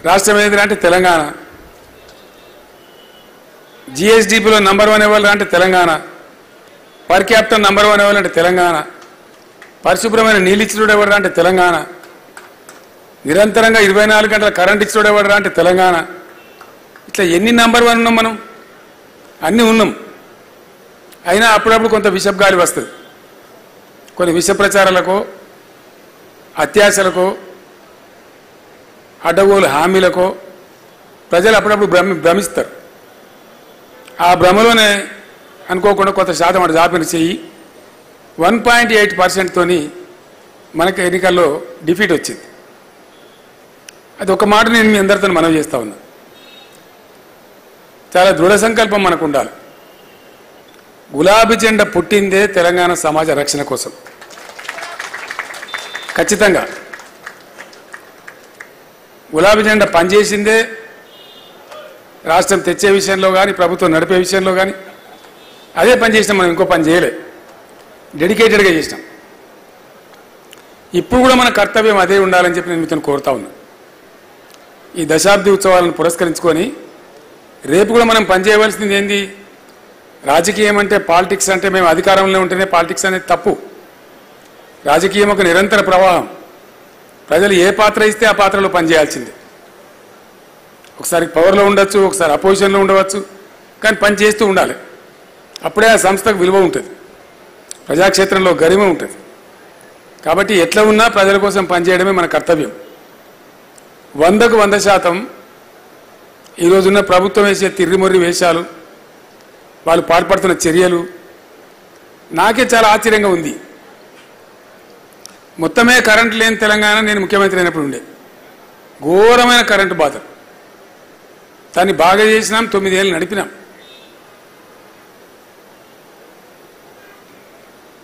రాష్ట్రం ఏదిరా అంటే తెలంగాణ. జిఎస్డిపిలో నంబర్ 1 ఎవరు అంటే తెలంగాణ. పర్ క్యాపిటల్ నంబర్ 1 ఎవరు అంటే తెలంగాణ. పరిశుభ్రమైన నీళ్ళు ఇచ్చినోడు ఎవరు అంటే తెలంగాణ. నిరంతరంగా 24 గంటల కరెంట్ ఇచ్చినోడు ఎవరు అంటే తెలంగాణ. ఇట్లా ఎన్ని నంబర్ 1 ఉన్నాం మనం? అన్నీ ఉన్నాం. అయినా అప్పుడప్పుడు కొంత విషగాలి వస్తుంది. కొన్ని విష ప్రచారాలకు, అత్యాశలకు, అడ్డగోలు హామీలకు ప్రజలు అప్పుడప్పుడు భ్రమిస్తారు. ఆ భ్రమలోనే అనుకోకుండా కొంత శాతం అటు జాపిన చెయ్యి 1.8%తోని మనకి ఎన్నికల్లో డిఫీట్ వచ్చింది. అది ఒక మాట నేను మీ అందరితో మనవి చేస్తా ఉన్నా. చాలా దృఢ సంకల్పం మనకు ఉండాలి. గులాబీ జెండా పుట్టిందే తెలంగాణ సమాజ రక్షణ కోసం. ఖచ్చితంగా గులాబీ జెండా పనిచేసిందే రాష్ట్రం తెచ్చే విషయంలో కానీ, ప్రభుత్వం నడిపే విషయంలో కానీ అదే పని చేసినాం. మనం ఇంకో పని చేయలే, డెడికేటెడ్గా చేసినాం. ఇప్పుడు కూడా మన కర్తవ్యం అదే ఉండాలని చెప్పి నేను మీతో కోరుతా ఉన్నా. ఈ దశాబ్ది ఉత్సవాలను పురస్కరించుకొని రేపు కూడా మనం పనిచేయవలసింది ఏంది? రాజకీయం అంటే, పాలిటిక్స్ అంటే మేము అధికారంలో ఉంటేనే పాలిటిక్స్ అనేది తప్పు. రాజకీయం ఒక నిరంతర ప్రవాహం. ప్రజలు ఏ పాత్ర ఇస్తే ఆ పాత్రలో పనిచేయాల్సిందే. ఒకసారి పవర్లో ఉండొచ్చు, ఒకసారి అపోజిషన్లో ఉండవచ్చు, కానీ పని చేస్తూ ఉండాలి. అప్పుడే ఆ సంస్థకు విలువ ఉంటుంది, ప్రజాక్షేత్రంలో గరిమ ఉంటుంది. కాబట్టి ఎట్లా ఉన్నా ప్రజల కోసం పనిచేయడమే మన కర్తవ్యం. 100కు 100% ఈరోజున్న ప్రభుత్వం వేసే తిర్రిమొర్రి వేషాలు, వాళ్ళు పాల్పడుతున్న చర్యలు నాకే చాలా ఆశ్చర్యంగా ఉంది. మొత్తమే కరెంటు లేని తెలంగాణ నేను ముఖ్యమంత్రి అయినప్పుడు ఉండే ఘోరమైన కరెంటు బాధ. దాన్ని బాగా చేసినాం, 9 ఏళ్ళు నడిపినాం.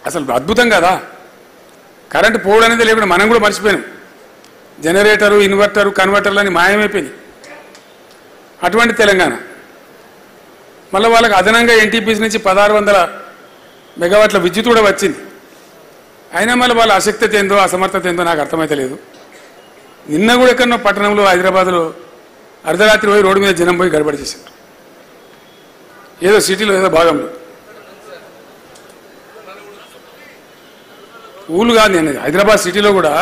అసలు అద్భుతం కదా, కరెంటు పోవడం అనేది లేకుండా మనం కూడా మర్చిపోయాం. జనరేటరు, ఇన్వర్టరు, కన్వర్టర్లు అని మాయమైపోయినాయి. అటువంటి తెలంగాణ మళ్ళీ వాళ్ళకి అదనంగా ఎన్టీపీసీ నుంచి 1600 మెగావాట్ల విద్యుత్ కూడా వచ్చింది. అయినా మళ్ళీ వాళ్ళ అశక్తత ఏందో అసమర్థత ఏందో నాకు అర్థమైతే లేదు. నిన్న కూడా ఎక్కడో పట్టణంలో హైదరాబాద్లో అర్ధరాత్రి పోయి రోడ్డు మీద జనం పోయి గడబడి చేశారు. ఏదో సిటీలో ఏదో భాగంలో ఊళ్ళు కాదు, నేను హైదరాబాద్ సిటీలో కూడా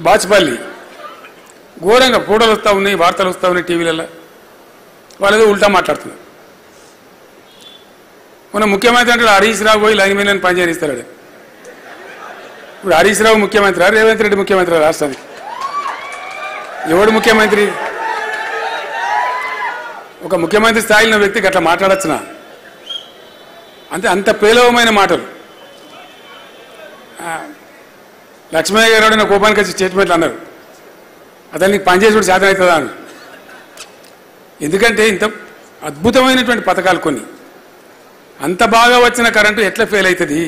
బాచ్పల్లి ఘోరంగా ఫోటోలు వస్తూ ఉన్నాయి, వార్తలు వస్తూ ఉన్నాయి టీవీలలో. వాళ్ళు ఏదో ఉల్టా మాట్లాడుతున్నారు. మన ముఖ్యమంత్రి అంటే హరీష్ రావు పోయి లైన్ మీద పనిచేయిస్తాడు. ఇప్పుడు హరీష్ రావు ముఖ్యమంత్రి, రేవంత్ రెడ్డి ముఖ్యమంత్రి రాష్ట్రానికి? ఎవడు ముఖ్యమంత్రి? ఒక ముఖ్యమంత్రి స్థాయిలో వ్యక్తికి అట్లా మాట్లాడచ్చునా? అంతే, అంత పేలవమైన మాటలు. లక్ష్మయ్య గారు నా కోపానికి వచ్చి స్టేట్మెంట్లు అన్నారు, అతను నీకు పనిచేసి శాతం అవుతుందా అని. ఎందుకంటే ఇంత అద్భుతమైనటువంటి పథకాలు కొన్ని, అంత బాగా వచ్చిన కరెంటు ఎట్లా ఫెయిల్ అవుతుంది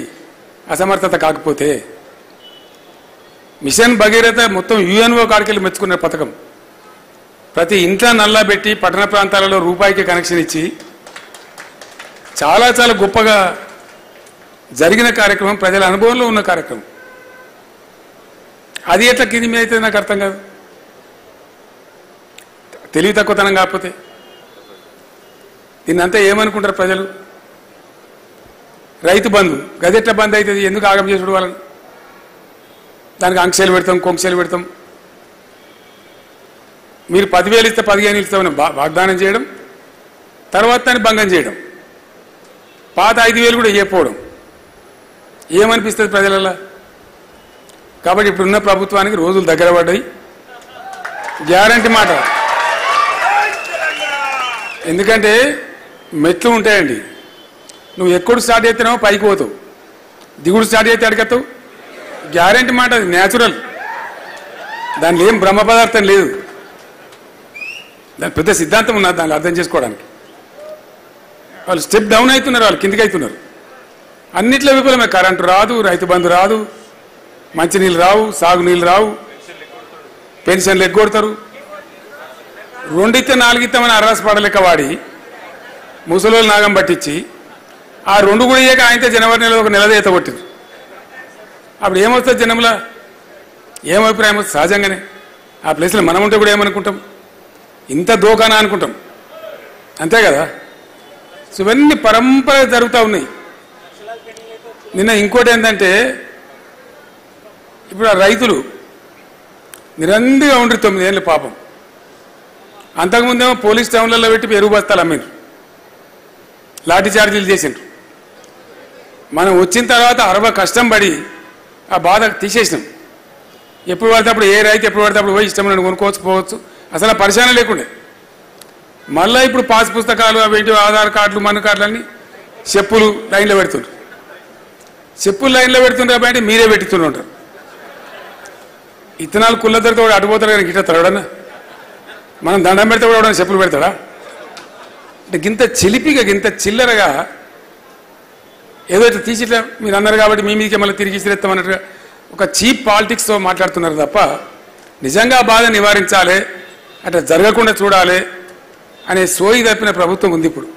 అసమర్థత కాకపోతే? మిషన్ భగీరథ మొత్తం యుఎన్ఓ కాడికెళ్ళి మెచ్చుకున్న పథకం. ప్రతి ఇంట్లో నల్లా పెట్టి పట్టణ ప్రాంతాలలో రూపాయికి కనెక్షన్ ఇచ్చి చాలా చాలా గొప్పగా జరిగిన కార్యక్రమం, ప్రజల అనుభవంలో ఉన్న కార్యక్రమం. అది ఎట్లా కింది మీద అవుతుంది నాకు అర్థం కాదు. తెలివి తక్కువతనం కాకపోతే దీన్ని అంతా ఏమనుకుంటారు ప్రజలు? రైతు బంధు గదెట్లా బంద్ అవుతుంది? ఎందుకు ఆగం చేసుడు వాళ్ళని? దానికి ఆంక్షలు పెడతాం, కొంక్షలు పెడతాం. మీరు 10,000 ఇస్తే 15 ఇస్తామని వాగ్దానం చేయడం, తర్వాత దాన్ని భంగం చేయడం, పాత 5,000 కూడా ఇవ్వకపోవడం. ఏమనిపిస్తుంది ప్రజలలో? కాబట్టి ఇప్పుడున్న ప్రభుత్వానికి రోజులు దగ్గర పడ్డాయి. గ్యారంటీ మాట. ఎందుకంటే మెట్లు ఉంటాయండి, నువ్వు ఎక్కడ స్టార్ట్ చేస్తున్నావో పైకి పోతావు, దిగుడు స్టార్ట్ చేస్తే అడగతావు. గ్యారంటీ మాట, అది న్యాచురల్. దానిలో ఏం బ్రహ్మ పదార్థం లేదు. దాని పెద్ద సిద్ధాంతం ఉన్నది దాన్ని అర్థం చేసుకోవడానికి. వాళ్ళు స్టెప్ డౌన్ అవుతున్నారు, వాళ్ళు కిందికి అవుతున్నారు. అన్నిట్లో విఫలమే. కరెంటు రాదు, రైతు బంధు రాదు, మంచినీళ్ళు రావు, సాగునీళ్ళు రావు, పెన్షన్లు ఎగ్గొడతారు. 2 ఇస్తే 4 ఇస్తామని అర్రాసు పడలేక వాడి ముసలోళ్ళు నాగం పట్టించి ఆ 2 కూడా ఇయ్యక ఆయనతో జనవరి నెలలో ఒక నెల ఈత కొట్టింది. అప్పుడు ఏమొస్తుంది జనంలో? ఏం అభిప్రాయం వస్తుంది? సహజంగానే ఆ ప్లేస్లో మనం ఉంటే కూడా ఏమనుకుంటాం? ఇంత దోకానా అనుకుంటాం, అంతే కదా. సో ఇవన్నీ పరంపర జరుగుతూ ఉన్నాయి. నిన్న ఇంకోటి ఏంటంటే, ఇప్పుడు ఆ రైతులు నిరంతరంగా ఉండ్రి 9 ఏళ్ళు పాపం. అంతకుముందేమో పోలీస్ టౌన్లలో పెట్టి ఎరువు బస్తాలు అమ్మిండ్రు, లాఠీ చార్జీలు చేసిండ్రు. మనం వచ్చిన తర్వాత 60 కష్టం పడి ఆ బాధ తీసేసినాం. ఎప్పుడు పడితే అప్పుడు ఏ రైతు ఎప్పుడు పడితే అప్పుడు పోయి ఇష్టం కొనుక్కోవచ్చు, పోవచ్చు, అసలు ఆ పరిశానం లేకుండే. మళ్ళీ ఇప్పుడు పాస్ పుస్తకాలు అవి ఆధార్ కార్డులు, మన్ను కార్డులు అన్నీ చెప్పులు లైన్లో పెడుతుండ్రు. చెప్పులు లైన్లో పెడుతుండ్రు కాబట్టి మీరే పెట్టుతూనే ఉంటారు. ఇత్తనాలు కుళ్ళద్దరితో కూడా అడ్డుపోతారు కానీ గిట్ట తడవడన్నా? మనం దండం పెడితే కూడా చెప్పులు పెడతాడా? అంటే గింత చిలిపిగా, గింత చిల్లరగా ఏదో ఇట్లా తీసి ఇట్లా మీరు అన్నారు కాబట్టి మీ మీదకి మళ్ళీ తిరిగి ఇస్తామన్నట్టుగా ఒక చీప్ పాలిటిక్స్తో మాట్లాడుతున్నారు తప్ప నిజంగా బాధ నివారించాలి, అట్లా జరగకుండా చూడాలి అనే సోయి తప్పిన ప్రభుత్వం ఉంది ఇప్పుడు.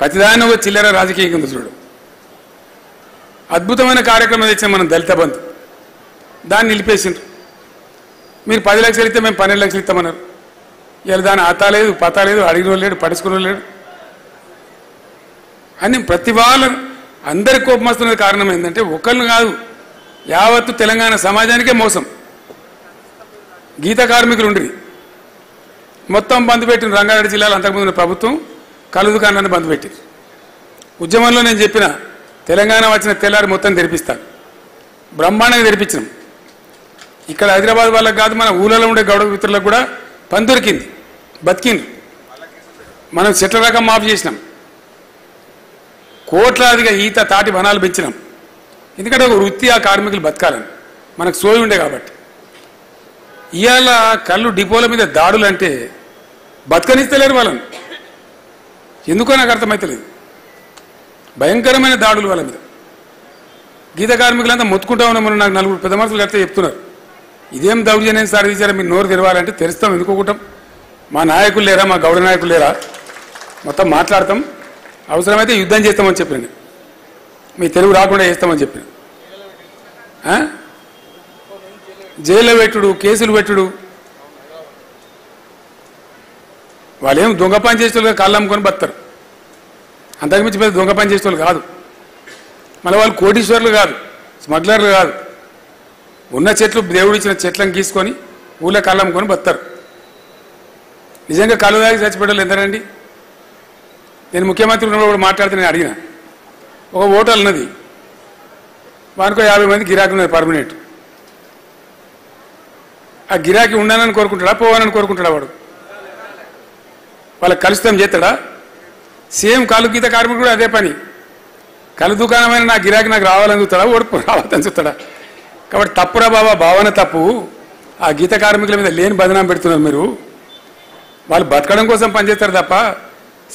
ప్రతిదాన్ని ఒక చిల్లర రాజకీయం కింద చూడు. అద్భుతమైన కార్యక్రమం తెచ్చిన మనం దళిత బంధు, దాన్ని నిలిపేసిండ్రు. మీరు 10 లక్షలు ఇస్తే మేము 12 లక్షలు ఇస్తామన్నారు. ఇలా దాని ఆతా లేదు, పతా లేదు, అడిగిన లేడు, పడుచుకున్న లేడు అని ప్రతి వాళ్ళ అందరి కోపం వస్తున్న కారణం ఏంటంటే ఒకళ్ళు కాదు, యావత్తు తెలంగాణ సమాజానికే మోసం. గీత కార్మికులు ఉండ్రి, మొత్తం బంద్ పెట్టిన రంగారెడ్డి జిల్లాలో అంతకుముందు ప్రభుత్వం కళ్ళు దుకాణాన్ని బంద్ పెట్టింది. ఉద్యమంలో నేను చెప్పిన తెలంగాణ వచ్చిన తెల్లారి మొత్తం తెరిపిస్తాను, బ్రహ్మాండంగా తెరిపించినాం. ఇక్కడ హైదరాబాద్ వాళ్ళకి కాదు, మన ఊళ్ళలో ఉండే గౌడ మిత్రులకు కూడా పని దొరికింది, బతికింది. మనం చెట్ల రకం మాఫ్ చేసినాం, కోట్లాదిగా ఈత తాటి వనాలు పెంచినాం. ఎందుకంటే ఒక వృత్తి ఆ కార్మికులు బతకాలని మనకు సోయి ఉండే కాబట్టి. ఇవాళ కళ్ళు డిపోల మీద దాడులు అంటే బతకనిస్తలేరు వాళ్ళని, ఎందుకో నాకు అర్థమవుతలేదు. భయంకరమైన దాడులు వాళ్ళ మీద. గీత కార్మికులంతా మొత్తుకుంటా ఉన్నాం. నాకు 4 పెద్ద మనుషులు కడితే చెప్తున్నారు, ఇదేం దౌర్జన్యం సార్ తీసారా, మీరు నోరు తెరవాలంటే తెరుస్తాం, ఎందుకోకుంటాం. మా నాయకులు లేరా, మా గౌడ నాయకులు లేరా, మొత్తం మాట్లాడతాం, అవసరమైతే యుద్ధం చేస్తామని చెప్పిన, మీ తెలుగు రాకుండా చేస్తామని చెప్పిన. జైల్లో పెట్టుడు, కేసులు పెట్టుడు, వాళ్ళేం దొంగ పని చేసేవాళ్ళు కాళ్ళు అమ్ముకొని బతారు, అంతకుమించి పెద్ద దొంగ పని చేసేవాళ్ళు కాదు. మళ్ళీ వాళ్ళు కోటీశ్వర్లు కాదు, స్మగ్లర్లు కాదు. ఉన్న చెట్లు దేవుడు ఇచ్చిన చెట్లను గీసుకొని ఊళ్ళో కళ్ళు అమ్ముకొని బతారు. నిజంగా కళ్ళు దాగి చచ్చిపోయేవాళ్ళు ఎందరండి? నేను ముఖ్యమంత్రి ఉన్నప్పుడు కూడా మాట్లాడితే నేను అడిగిన, ఒక హోటల్ ఉన్నది, వానికో 50 మంది గిరాకీ ఉన్నది పర్మనెంట్. ఆ గిరాకీ ఉండాలని కోరుకుంటాడా, పోవాలని కోరుకుంటాడా? వాడు వాళ్ళకి కలుస్తాం చేస్తాడా? సేమ్ కళ్ళు గీత కార్మికుడు కూడా అదే పని. కళ్ళు దుకాణమైన నా గిరాకీ నాకు రావాలని చూస్తాడా, ఓడిపో రావాలని చూస్తాడా? కాబట్టి తప్పురా బాబా, భావన తప్పు. ఆ గీత కార్మికుల మీద లేని బదనాం పెడుతున్నారు మీరు. వాళ్ళు బతకడం కోసం పనిచేస్తారు తప్ప,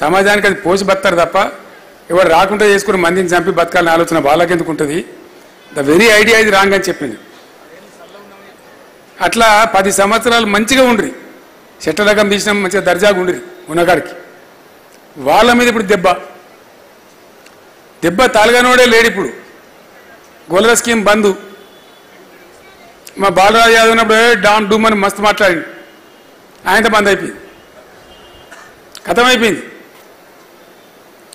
సమాజానికి అది పోసి బతారు తప్ప, ఎవరు రాకుండా చేసుకుని మందిని చంపి బతకాలని ఆలోచన వాళ్ళకెందుకు ఉంటుంది? ద వెరీ ఐడియా ఇది రాంగ్ అని చెప్పింది. అట్లా 10 సంవత్సరాలు మంచిగా ఉండ్రి, చెట్ల రకం తీసినాం, మంచిగా దర్జాగా ఉండ్రి ఉన్నగాడికి. వాళ్ళ మీద ఇప్పుడు దెబ్బ తాలుగానోడే లేడు. ఇప్పుడు గోల్ర స్కీమ్ బంధు. మా బాలరాజు యాదవ్ ఉన్నప్పుడు డామ్ డూమ్ అని మస్తు మాట్లాడింది, ఆయనతో బంద్ అయిపోయింది, ఖతమైపోయింది.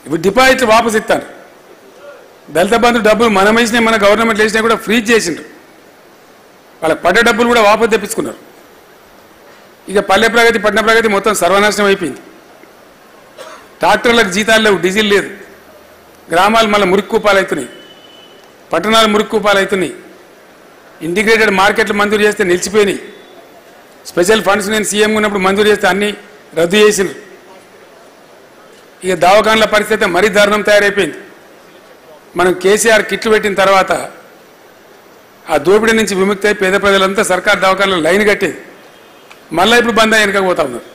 ఇప్పుడు డిపాజిట్లు వాపసు ఇస్తాను. దళిత బంధు డబ్బులు మనం వేసినాయి, మన గవర్నమెంట్ వేసినా కూడా ఫ్రీజ్ చేసిండ్రు. వాళ్ళకి పడ్డ డబ్బులు కూడా వాపసు తెప్పించుకున్నారు. ఇక పల్లె ప్రగతి, పట్టణ ప్రగతి మొత్తం సర్వనాశనం అయిపోయింది. ట్రాక్టర్లకు జీతాలు లేవు, డీజిల్ లేదు. గ్రామాలు మళ్ళీ మురిక్కుపాలు అవుతున్నాయి, పట్టణాలు మురిక్కుపాలు అవుతున్నాయి. ఇంటిగ్రేటెడ్ మార్కెట్లు మంజూరు చేస్తే నిలిచిపోయినాయి. స్పెషల్ ఫండ్స్ నేను సీఎం ఉన్నప్పుడు మంజూరు చేస్తే అన్నీ రద్దు చేసినారు. ఇక దవాఖాన్ల పరిస్థితి మరీ దారుణం తయారైపోయింది. మనం కేసీఆర్ కిట్లు పెట్టిన తర్వాత ఆ దోపిడీ నుంచి విముక్తి అయి పేద ప్రజలంతా సర్కార్ దవాఖాన్లో లైన్ కట్టేది. మళ్ళీ ఇప్పుడు బంద్ వెనక పోతా ఉన్నారు.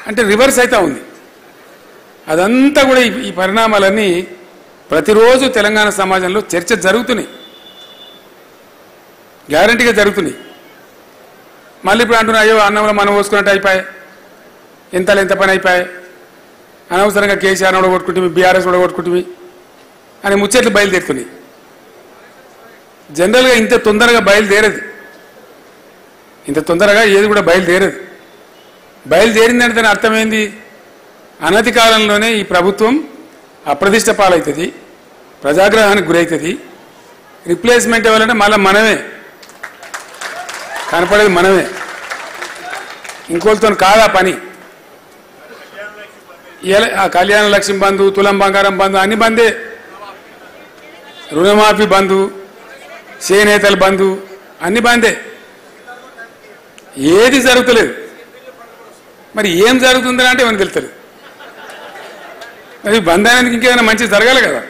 అంటే రివర్స్ అవుతా ఉంది. అదంతా కూడా ఈ పరిణామాలన్నీ ప్రతిరోజు తెలంగాణ సమాజంలో చర్చ జరుగుతున్నాయి, గ్యారంటీగా జరుగుతున్నాయి. మళ్ళీ ఇప్పుడు అంటున్నా, అయ్యో అన్నంలో మనం పోసుకున్నట్టు అయిపోయాయి, ఎంత పని అయిపోయాయి, అనవసరంగా కేసీఆర్ ఓడగొట్టుకుంటుంది, బీఆర్ఎస్ ఓడగొట్టుకుంటుంది అని ముచ్చట్లు బయలుదేరుతున్నాయి. జనరల్గా ఇంత తొందరగా బయలుదేరదు, ఇంత తొందరగా ఏది కూడా బయలుదేరదు. బయలుదేరిందంటే దాని అర్థమైంది, అనతి కాలంలోనే ఈ ప్రభుత్వం అప్రతిష్ట పాలవుతుంది, ప్రజాగ్రహానికి గురవుతుంది. రిప్లేస్మెంట్ ఇవ్వాలంటే మళ్ళీ మనమే కనపడేది, మనమే, ఇంకోళ్ళతో కాదా పని. ఆ కళ్యాణ లక్ష్మి బంధు, తులం బంగారం బంధు అన్ని బందే, రుణమాఫీ బంధు, చేనేతల బంధు అన్ని బందే, ఏది జరుగుతలేదు. మరి ఏం జరుగుతుందని అంటే ఏమని తెలుస్తలేదు. మరి బంధానికి ఇంకేమైనా మంచి జరగాలి కదా,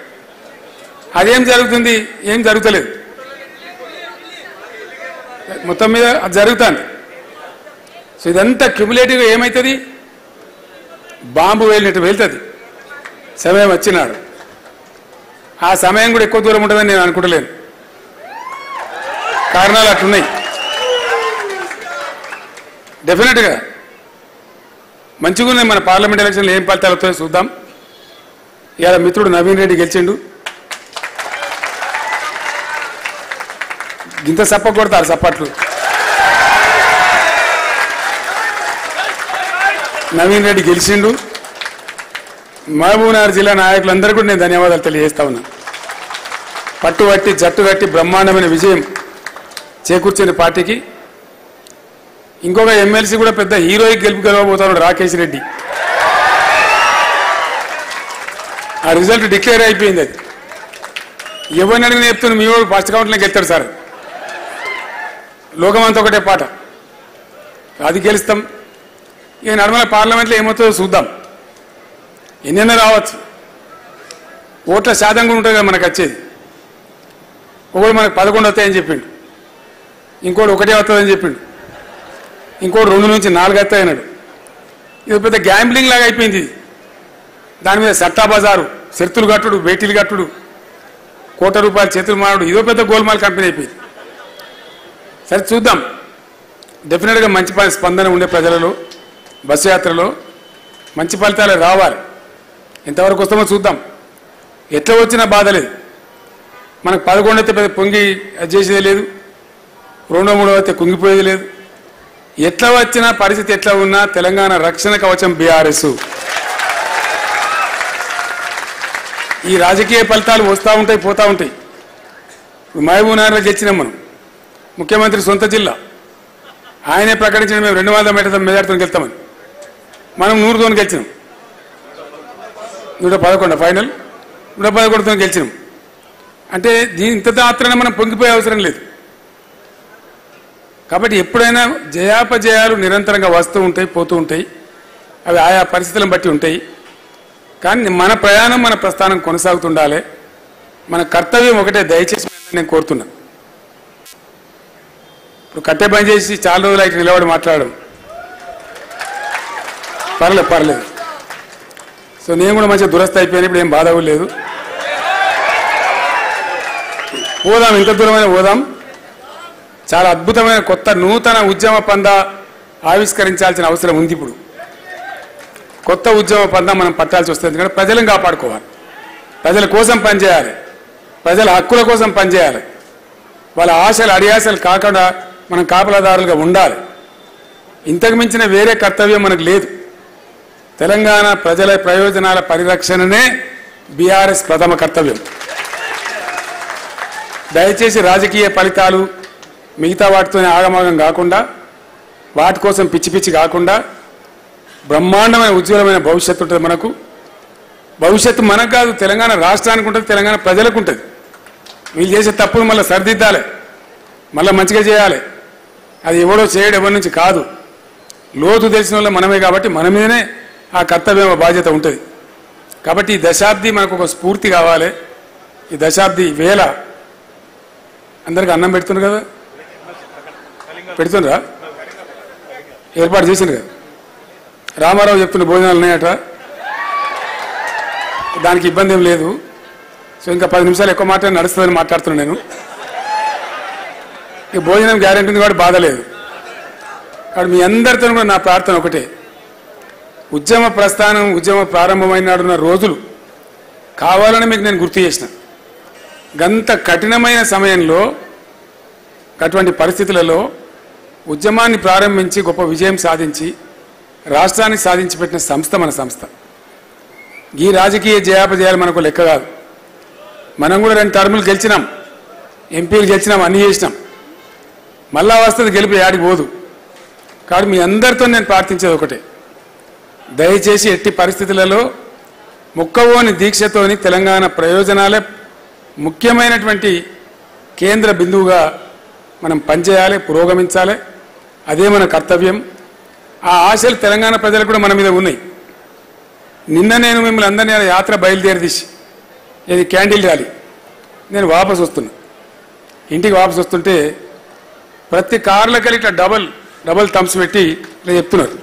అదేం జరుగుతుంది? ఏం జరుగుతలేదు. మొత్తం మీద అది జరుగుతుంది. సో ఇదంతా క్యుములేటివ్గా ఏమవుతుంది? బాంబు వెళ్ళినట్టు వెళ్తుంది సమయం వచ్చినాడు. ఆ సమయం కూడా ఎక్కువ దూరం ఉంటుందని నేను అనుకుంటలేను. కారణాలు అట్లున్నాయి. డెఫినెట్గా మంచిగా ఉన్నాయి. మన పార్లమెంట్ ఎలక్షన్లో ఏం ఫలితాలు వస్తాయో చూద్దాం. ఇవాళ మిత్రుడు నవీన్ రెడ్డి గెలిచిండు, ఇంత సప్ప కొడతారు సప్పట్లు. నవీన్ రెడ్డి గెలిచిండు. మహబూబ్నగర్ జిల్లా నాయకులందరూ కూడా నేను ధన్యవాదాలు తెలియజేస్తా ఉన్నా. పట్టుబట్టి జట్టు కట్టి బ్రహ్మాండమైన విజయం చేకూర్చిన పార్టీకి ఇంకొక ఎమ్మెల్సీ కూడా పెద్ద హీరోయిక్ గెలవబోతున్నాడు రాకేష్ రెడ్డి. ఆ రిజల్ట్ డిక్లేర్ అయిపోయింది. అది ఎవరిని అడిగిన చెప్తున్నా మీ వాడు ఫస్ట్ కౌంట్లోకి వెళ్తాడు సార్. లోకమంతా ఒకటే పాట, అది గెలుస్తాం. ఇక నర్మల పార్లమెంట్లో ఏమవుతుందో చూద్దాం. ఎన్నెన్నో రావచ్చు, ఓట్ల శాతం కూడా ఉంటుంది కదా మనకు వచ్చేది. ఒకడు మనకు 11 వస్తాయని చెప్పిండు, ఇంకోటి 1 వస్తుందని చెప్పిండు, ఇంకోటి 2 నుంచి 4 వస్తాయన్నాడు. ఇది పెద్ద గ్యాంబ్లింగ్ లాగా అయిపోయింది. ఇది దాని మీద సట్టా బజారు, శర్తులు కట్టుడు, బేటీలు కట్టుడు, ₹1 కోటి చేతులు మారుడు, ఇదో పెద్ద గోల్మాల్ కంపెనీ అయిపోయింది. సరే చూద్దాం. డెఫినెట్గా మంచి స్పందన ఉండే ప్రజలలో, బస్సు యాత్రలో మంచి ఫలితాలు రావాలి. ఎంతవరకు వస్తామో చూద్దాం. ఎట్లా వచ్చినా బాధ లేదు. మనకు 11 అయితే పెద్ద పొంగి చేసేది లేదు, 2, 3 అయితే కుంగిపోయేది లేదు. ఎట్లా వచ్చినా పరిస్థితి ఎట్లా ఉన్నా తెలంగాణ రక్షణ కవచం బీఆర్ఎస్. ఈ రాజకీయ ఫలితాలు వస్తూ ఉంటాయి, పోతూ ఉంటాయి. మహబూబ్నగర్లో గెలిచినాం మనం, ముఖ్యమంత్రి సొంత జిల్లా. ఆయనే ప్రకటించిన మేము 200 మెజార్టీతో గెలుస్తామని. మనం 100తో గెలిచినాం, 111 ఫైనల్ 111తో గెలిచినాం. అంటే ఇంత మాత్రాన మనం పొంగిపోయే అవసరం లేదు. కాబట్టి ఎప్పుడైనా జయాపజయాలు నిరంతరంగా వస్తూ ఉంటాయి, పోతూ ఉంటాయి. అవి ఆయా పరిస్థితులను బట్టి ఉంటాయి. కానీ మన ప్రయాణం, మన ప్రస్థానం కొనసాగుతుండాలి. మన కర్తవ్యం ఒకటే, దయచేసి నేను కోరుతున్నా. ఇప్పుడు కట్టె పని చేసి చాలా రోజులు అయితే నిలబడి మాట్లాడడం పర్లేదు. సో నేను కూడా మంచిగా దురస్థ అయిపోయాను, ఇప్పుడు ఏం బాధ లేదు. పోదాం, ఇంత దూరమైన పోదాం. చాలా అద్భుతమైన కొత్త నూతన ఉద్యమ పందా ఆవిష్కరించాల్సిన అవసరం ఉంది. ఇప్పుడు కొత్త ఉద్యమ పందా మనం పట్టాల్సి వస్తుంది. ఎందుకంటే ప్రజలను కాపాడుకోవాలి, ప్రజల కోసం పనిచేయాలి, ప్రజల హక్కుల కోసం పనిచేయాలి. వాళ్ళ ఆశలు అడియాసలు కాకుండా మనం కాపలాదారులుగా ఉండాలి. ఇంతకు మించిన వేరే కర్తవ్యం మనకు లేదు. తెలంగాణ ప్రజల ప్రయోజనాల పరిరక్షణనే బీఆర్ఎస్ ప్రథమ కర్తవ్యం. దయచేసి రాజకీయ ఫలితాలు మిగతా వాటితోనే ఆగమాగం కాకుండా, వాటి కోసం పిచ్చి పిచ్చి కాకుండా బ్రహ్మాండమైన ఉజ్వలమైన భవిష్యత్తు ఉంటుంది మనకు. భవిష్యత్తు మనకు కాదు, తెలంగాణ రాష్ట్రానికి ఉంటుంది, తెలంగాణ ప్రజలకు ఉంటుంది. వీళ్ళు చేసే తప్పులు మళ్ళీ సరిదిద్దాలి, మళ్ళీ మంచిగా చేయాలి. అది ఎవడో చేయడం ఎవరి నుంచి కాదు, లోతు తెలిసిన వాళ్ళు మనమే. కాబట్టి మన మీదనే ఆ కర్తవ్యం, బాధ్యత ఉంటుంది. కాబట్టి ఈ దశాబ్ది మనకు ఒక స్ఫూర్తి కావాలి. ఈ దశాబ్ది వేళ అందరికి అన్నం పెడుతున్నారు కదా, పెడుతుండ్రా, ఏర్పాటు చేసిండ్రు కదా. రామారావు చెప్తున్న భోజనాలు ఉన్నాయట, దానికి ఇబ్బంది ఏం లేదు. సో ఇంకా 10 నిమిషాలు ఎక్కువ మాట నడుస్తుందని మాట్లాడుతున్నాను నేను. ఈ భోజనం గ్యారెంటీ ఉంది కాబట్టి బాధ లేదు. కాబట్టి మీ అందరితో కూడా నా ప్రార్థన ఒకటే, ఉద్యమ ప్రస్థానం, ఉద్యమ ప్రారంభమైన రోజులు కావాలని మీకు నేను గుర్తు చేసిన. గంత కఠినమైన సమయంలో, అటువంటి పరిస్థితులలో ఉద్యమాన్ని ప్రారంభించి గొప్ప విజయం సాధించి రాష్ట్రాన్ని సాధించి పెట్టిన సంస్థ మన సంస్థ. ఈ రాజకీయ జయాపజయాలు మనకు లెక్క కాదు. మనం కూడా 2 టర్ములు గెలిచినాం, ఎంపీలు గెలిచినాం, అన్నీ చేసినాం. మళ్ళా వస్తుంది గెలిపి యాడికి పోదు. కాబట్టి మీ అందరితో నేను ప్రార్థించేది ఒకటే, దయచేసి ఎట్టి పరిస్థితులలో ముక్కవోని దీక్షతోని తెలంగాణ ప్రయోజనాలే ముఖ్యమైనటువంటి కేంద్ర బిందువుగా మనం పనిచేయాలి, పురోగమించాలి. అదే మన కర్తవ్యం. ఆ ఆశలు తెలంగాణ ప్రజలకు కూడా మన మీద ఉన్నాయి. నిన్న నేను మిమ్మల్ని అందరినీ యాత్ర బయలుదేరదీసి, ఇది క్యాండిల్ ర్యాలీ, నేను వాపసు వస్తున్నా. ఇంటికి వాపసు వస్తుంటే ప్రతి కార్లకి ఇట్లా డబల్ థమ్స్ పెట్టి ఇట్లా చెప్తున్నారు.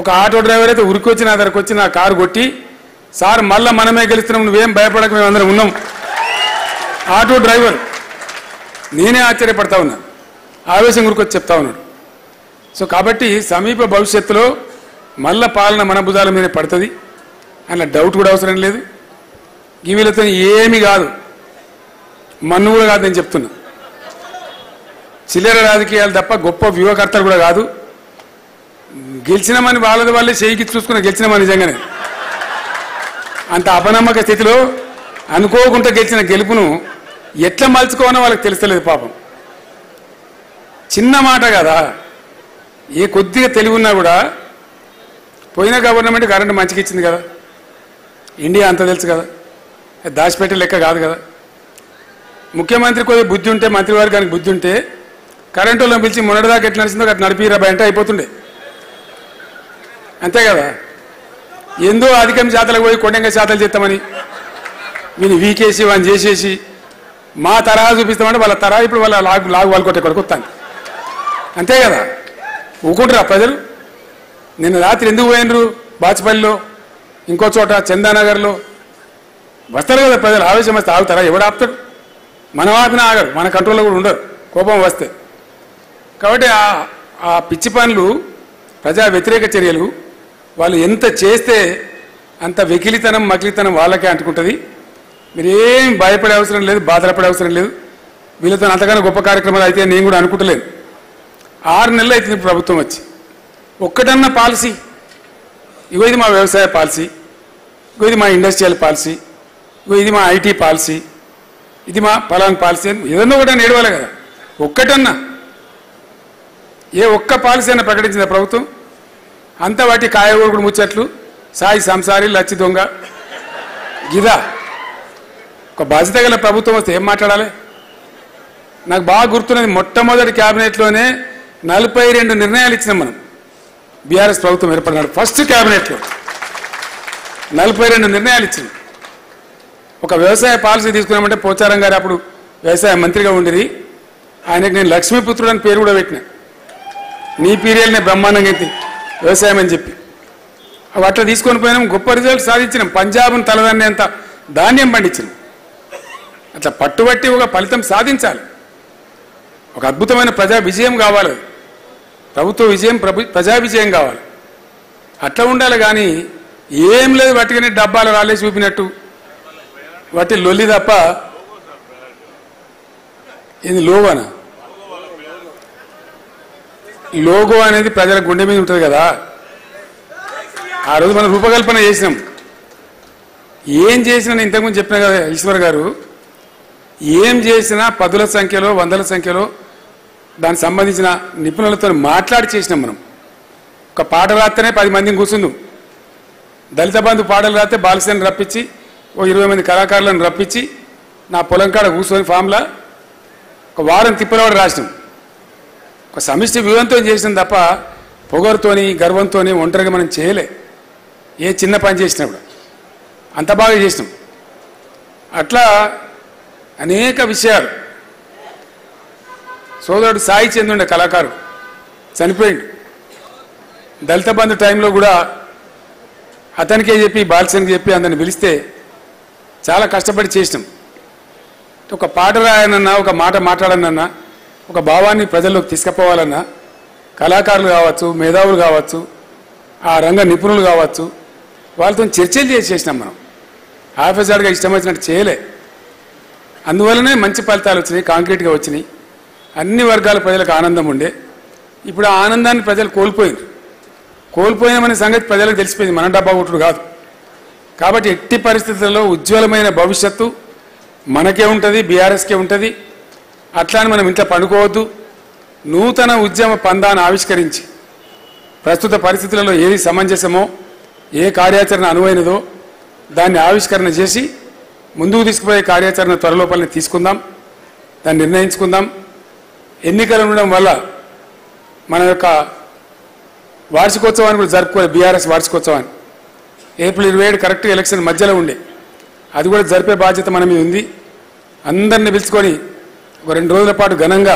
ఒక ఆటో డ్రైవర్ అయితే ఉరికొచ్చి నా దగ్గరకు వచ్చి నా కారు కొట్టి, సార్ మళ్ళీ మనమే గెలుస్తున్నాం, నువ్వేం భయపడక, మేము అందరం ఉన్నాం. ఆటో డ్రైవర్, నేనే ఆశ్చర్యపడతా ఉన్నా, ఆవేశం ఉరికొచ్చి చెప్తా ఉన్నాడు. సో కాబట్టి సమీప భవిష్యత్తులో మళ్ళా పాలన మన భుజాల మీద పడుతుంది, అలా డౌట్ కూడా అవసరం లేదు. ఈ వీళ్ళతో ఏమీ కాదు, మన్ను కూడా కాదు నేను చెప్తున్నా. చిల్లర రాజకీయాలు తప్ప గొప్ప వ్యూహకర్తలు కూడా కాదు. గెలిచినామని వాళ్ళే చేయికి చూసుకున్న గెలిచినామని నిజంగానే అంత అపనమ్మక స్థితిలో అనుకోకుండా గెలిచిన గెలుపును ఎట్లా మలుచుకోవాలో వాళ్ళకి తెలుస్తలేదు పాపం. చిన్న మాట కదా, ఏ కొద్దిగా తెలివి ఉన్నా కూడా పోయిన గవర్నమెంట్ కరెంటు మంచిగా ఇచ్చింది కదా, ఇండియా అంత తెలుసు కదా, దాచిపెట్టే లెక్క కాదు కదా. ముఖ్యమంత్రి కొద్దిగా బుద్ధి ఉంటే, మంత్రివర్గానికి బుద్ధి ఉంటే కరెంటు వాళ్ళని పిలిచి మొన్నటిదాకా ఎట్లా నడిచిందో అట్లా నడిపిరా అంటే అయిపోతుండే, అంతే కదా. ఎందో అధికం శాతలకు పోయి కొండంగా శాతాలు చేస్తామని వీని వీకేసి వాళ్ళని చేసేసి మా తరహా చూపిస్తామంటే వాళ్ళ తరహా ఇప్పుడు వాళ్ళ లాగు వాళ్ళు కొట్టే కొడుకు వస్తాను, అంతే కదా. ఊకుంటారా ప్రజలు? నిన్న రాత్రి ఎందుకు పోయినరు? బాచుపల్లిలో, ఇంకో చోట చందానగర్లో వస్తారు కదా ప్రజలు. ఆవేశం వస్తే ఆగుతారా? ఎవడు ఆపుతాడు? మనం ఆపినా ఆగరు, మన కంట్రోల్లో కూడా ఉండరు కోపం వస్తే. కాబట్టి ఆ పిచ్చి పనులు, ప్రజా వ్యతిరేక చర్యలు వాళ్ళు ఎంత చేస్తే అంత వెకిలితనం మకిలితనం వాళ్ళకే అంటుకుంటుంది. మీరేం భయపడే అవసరం లేదు, బాధపడే అవసరం లేదు. వీళ్ళతో అంతగానో గొప్ప కార్యక్రమాలు అయితే నేను కూడా అనుకుంటలేను. 6 నెలలు అవుతుంది ప్రభుత్వం వచ్చి. ఒక్కటన్నా పాలసీ, ఇగో ఇది మా వ్యవసాయ పాలసీ, ఇగో ఇది మా ఇండస్ట్రియల్ పాలసీ, ఇగో ఇది మా ఐటీ పాలసీ, ఇది మా ఫలానా పాలసీ అని ఏదన్నా కూడా నేడవాలి కదా. ఒక్కటన్నా ఏ ఒక్క పాలసీ అయినా ప్రకటించిందా ప్రభుత్వం? అంతా వాటి కాయగూరకుడు ముచ్చట్లు, సాయి సంసారి, లచ్చి దొంగ, గిదా. ఒక బాధ్యత గల ప్రభుత్వం వస్తే ఏం మాట్లాడాలి? నాకు బాగా గుర్తున్నది, మొట్టమొదటి క్యాబినెట్లోనే 42 నిర్ణయాలు ఇచ్చినాం మనం. బీఆర్ఎస్ ప్రభుత్వం ఏర్పడినాడు ఫస్ట్ క్యాబినెట్లో 42 నిర్ణయాలు ఇచ్చినాం. ఒక వ్యవసాయ పాలసీ తీసుకున్నామంటే పోచారం గారు అప్పుడు వ్యవసాయ మంత్రిగా ఉండేది, ఆయనకు నేను లక్ష్మీపుత్రుడు అని పేరు కూడా పెట్టినా. నీ పీరియడ్నే బ్రహ్మాండంగా అయితే వ్యవసాయం అని చెప్పి అట్లా తీసుకొని పోయినాం. గొప్ప రిజల్ట్ సాధించినాం. పంజాబ్ను తలదాన్ని అంత ధాన్యం పండించినాం. అట్లా పట్టుబట్టి ఒక ఫలితం సాధించాలి. ఒక అద్భుతమైన ప్రజా విజయం కావాలి, ప్రభుత్వ విజయం, ప్రజా విజయం కావాలి. అట్లా ఉండాలి. కానీ ఏం లేదు, వాటికనే డబ్బాలు రాలేసి చూపినట్టు వాటి లొల్లి తప్ప. ఇది లోగోనా? లోగో అనేది ప్రజల గుండె మీద ఉంటుంది కదా. ఆ రోజు మనం రూపకల్పన చేసినాం. ఏం చేసినా నేను ఇంతకుముందు చెప్పిన కదా ఈశ్వర్ గారు, ఏం చేసినా 10ల సంఖ్యలో 100ల సంఖ్యలో దానికి సంబంధించిన నిపుణులతో మాట్లాడి చేసినాం మనం. ఒక పాట రాస్తేనే 10 మందిని కూర్చుందాం. దళిత బంధు పాటలు రాస్తే బాలసేని రప్పించి ఓ 20 మంది కళాకారులను రప్పించి నా పొలం కాడ కూర్చొని ఫామ్లా ఒక వారం తిప్పలవాడు రాసినాం. ఒక సమిష్టి వ్యూహంతో చేసినాం తప్ప పొగరుతోని గర్వంతో ఒంటరిగా మనం చేయలే. ఏ చిన్న పని చేసినప్పుడు అంత బాగా చేసినాం. అట్లా అనేక విషయాలు. సోదరుడు సాయి చంద్రుండే కళాకారుడు చనిపోయిండు. దళిత బంధు టైంలో కూడా అతనికే చెప్పి బాలసేనికి చెప్పి అందరిని పిలిస్తే చాలా కష్టపడి చేసినాం. ఒక పాట రాయనన్నా, ఒక మాట మాట్లాడనన్నా, ఒక భావాన్ని ప్రజల్లోకి తీసుకుపోవాలన్నా కళాకారులు కావచ్చు, మేధావులు కావచ్చు, ఆ రంగ నిపుణులు కావచ్చు, వాళ్ళతో చర్చలు చేసేసినాం మనం. ఆఫీసర్గా ఇష్టం వచ్చినట్టు చేయలే. అందువల్లనే మంచి ఫలితాలు వచ్చినాయి, కాంక్రీట్గా వచ్చినాయి. అన్ని వర్గాల ప్రజలకు ఆనందం ఉండే. ఇప్పుడు ఆ ఆనందాన్ని ప్రజలు కోల్పోయినామనే సంగతి ప్రజలకు తెలిసిపోయింది. మన డబ్బా కొట్టుడు కాదు. కాబట్టి ఎట్టి పరిస్థితుల్లో ఉజ్వలమైన భవిష్యత్తు మనకే ఉంటుంది, బీఆర్ఎస్కే ఉంటుంది. అట్లానే మనం ఇంట్లో పండుకోవద్దు. నూతన ఉద్యమ పందాన్ని ఆవిష్కరించి ప్రస్తుత పరిస్థితులలో ఏది సమంజసమో, ఏ కార్యాచరణ అనువైనదో దాన్ని ఆవిష్కరణ చేసి ముందుకు తీసుకుపోయే కార్యాచరణ త్వరలోపలనే తీసుకుందాం, దాన్ని నిర్ణయించుకుందాం. ఎన్నికలు ఉండడం వల్ల మన యొక్క వార్షికోత్సవాన్ని కూడా జరుపుకోవాలి. బీఆర్ఎస్ వార్షికోత్సవాన్ని ఏప్రిల్ 27 కరెక్ట్గా ఎలక్షన్ మధ్యలో ఉండే, అది కూడా జరిపే బాధ్యత మన మీద ఉంది. అందరిని పిలుచుకొని ఒక 2 రోజుల పాటు ఘనంగా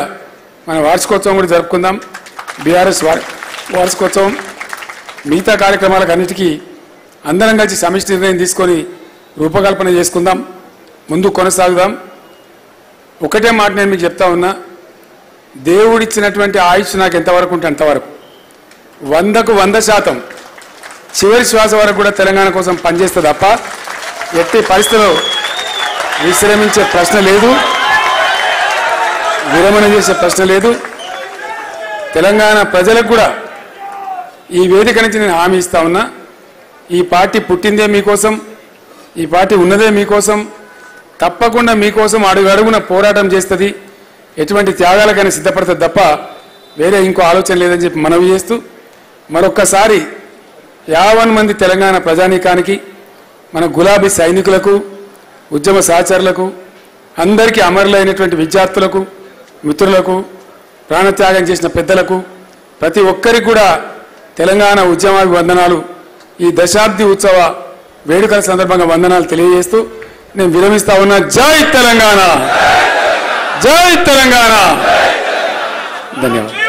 మన వార్షికోత్సవం కూడా జరుపుకుందాం. బీఆర్ఎస్ వార్షికోత్సవం మిగతా కార్యక్రమాలకు అన్నిటికీ అందరం కలిసి సమిష్టి నిర్ణయం తీసుకొని రూపకల్పన చేసుకుందాం, ముందు కొనసాగుదాం. ఒకటే మాట నేను మీకు చెప్తా ఉన్నా, దేవుడిచ్చినటువంటి ఆయుష్ నాకు ఎంతవరకు ఉంటే అంతవరకు 100కు 100% చివరి శ్వాస వరకు కూడా తెలంగాణ కోసం పనిచేస్తే తప్ప ఎట్టి పరిస్థితుల్లో విశ్రమించే ప్రశ్న లేదు, విరమణ చేసే ప్రశ్న లేదు. తెలంగాణ ప్రజలకు కూడా ఈ వేదిక నుంచి నేను హామీ ఇస్తా ఉన్నా, ఈ పార్టీ పుట్టిందే మీకోసం, ఈ పార్టీ ఉన్నదే మీకోసం. తప్పకుండా మీకోసం అడుగడుగున పోరాటం చేస్తుంది, ఎటువంటి త్యాగాలకైనా సిద్ధపడుతుంది తప్ప వేరే ఇంకో ఆలోచన లేదని చెప్పి మనవి చేస్తూ మరొక్కసారి 50 మంది తెలంగాణ ప్రజానీకానికి, మన గులాబీ సైనికులకు, ఉద్యమ సహచరులకు, అందరికీ అమరులైనటువంటి విద్యార్థులకు, మిత్రులకు, ప్రాణత్యాగం చేసిన పెద్దలకు, ప్రతి ఒక్కరికి కూడా తెలంగాణ ఉద్యమాభివందనాలు, ఈ దశాబ్ది ఉత్సవ వేడుకల సందర్భంగా వందనాలు తెలియజేస్తూ నేను విరమిస్తా ఉన్నా. జై తెలంగాణ, జై తెలంగాణ. ధన్యవాదాలు.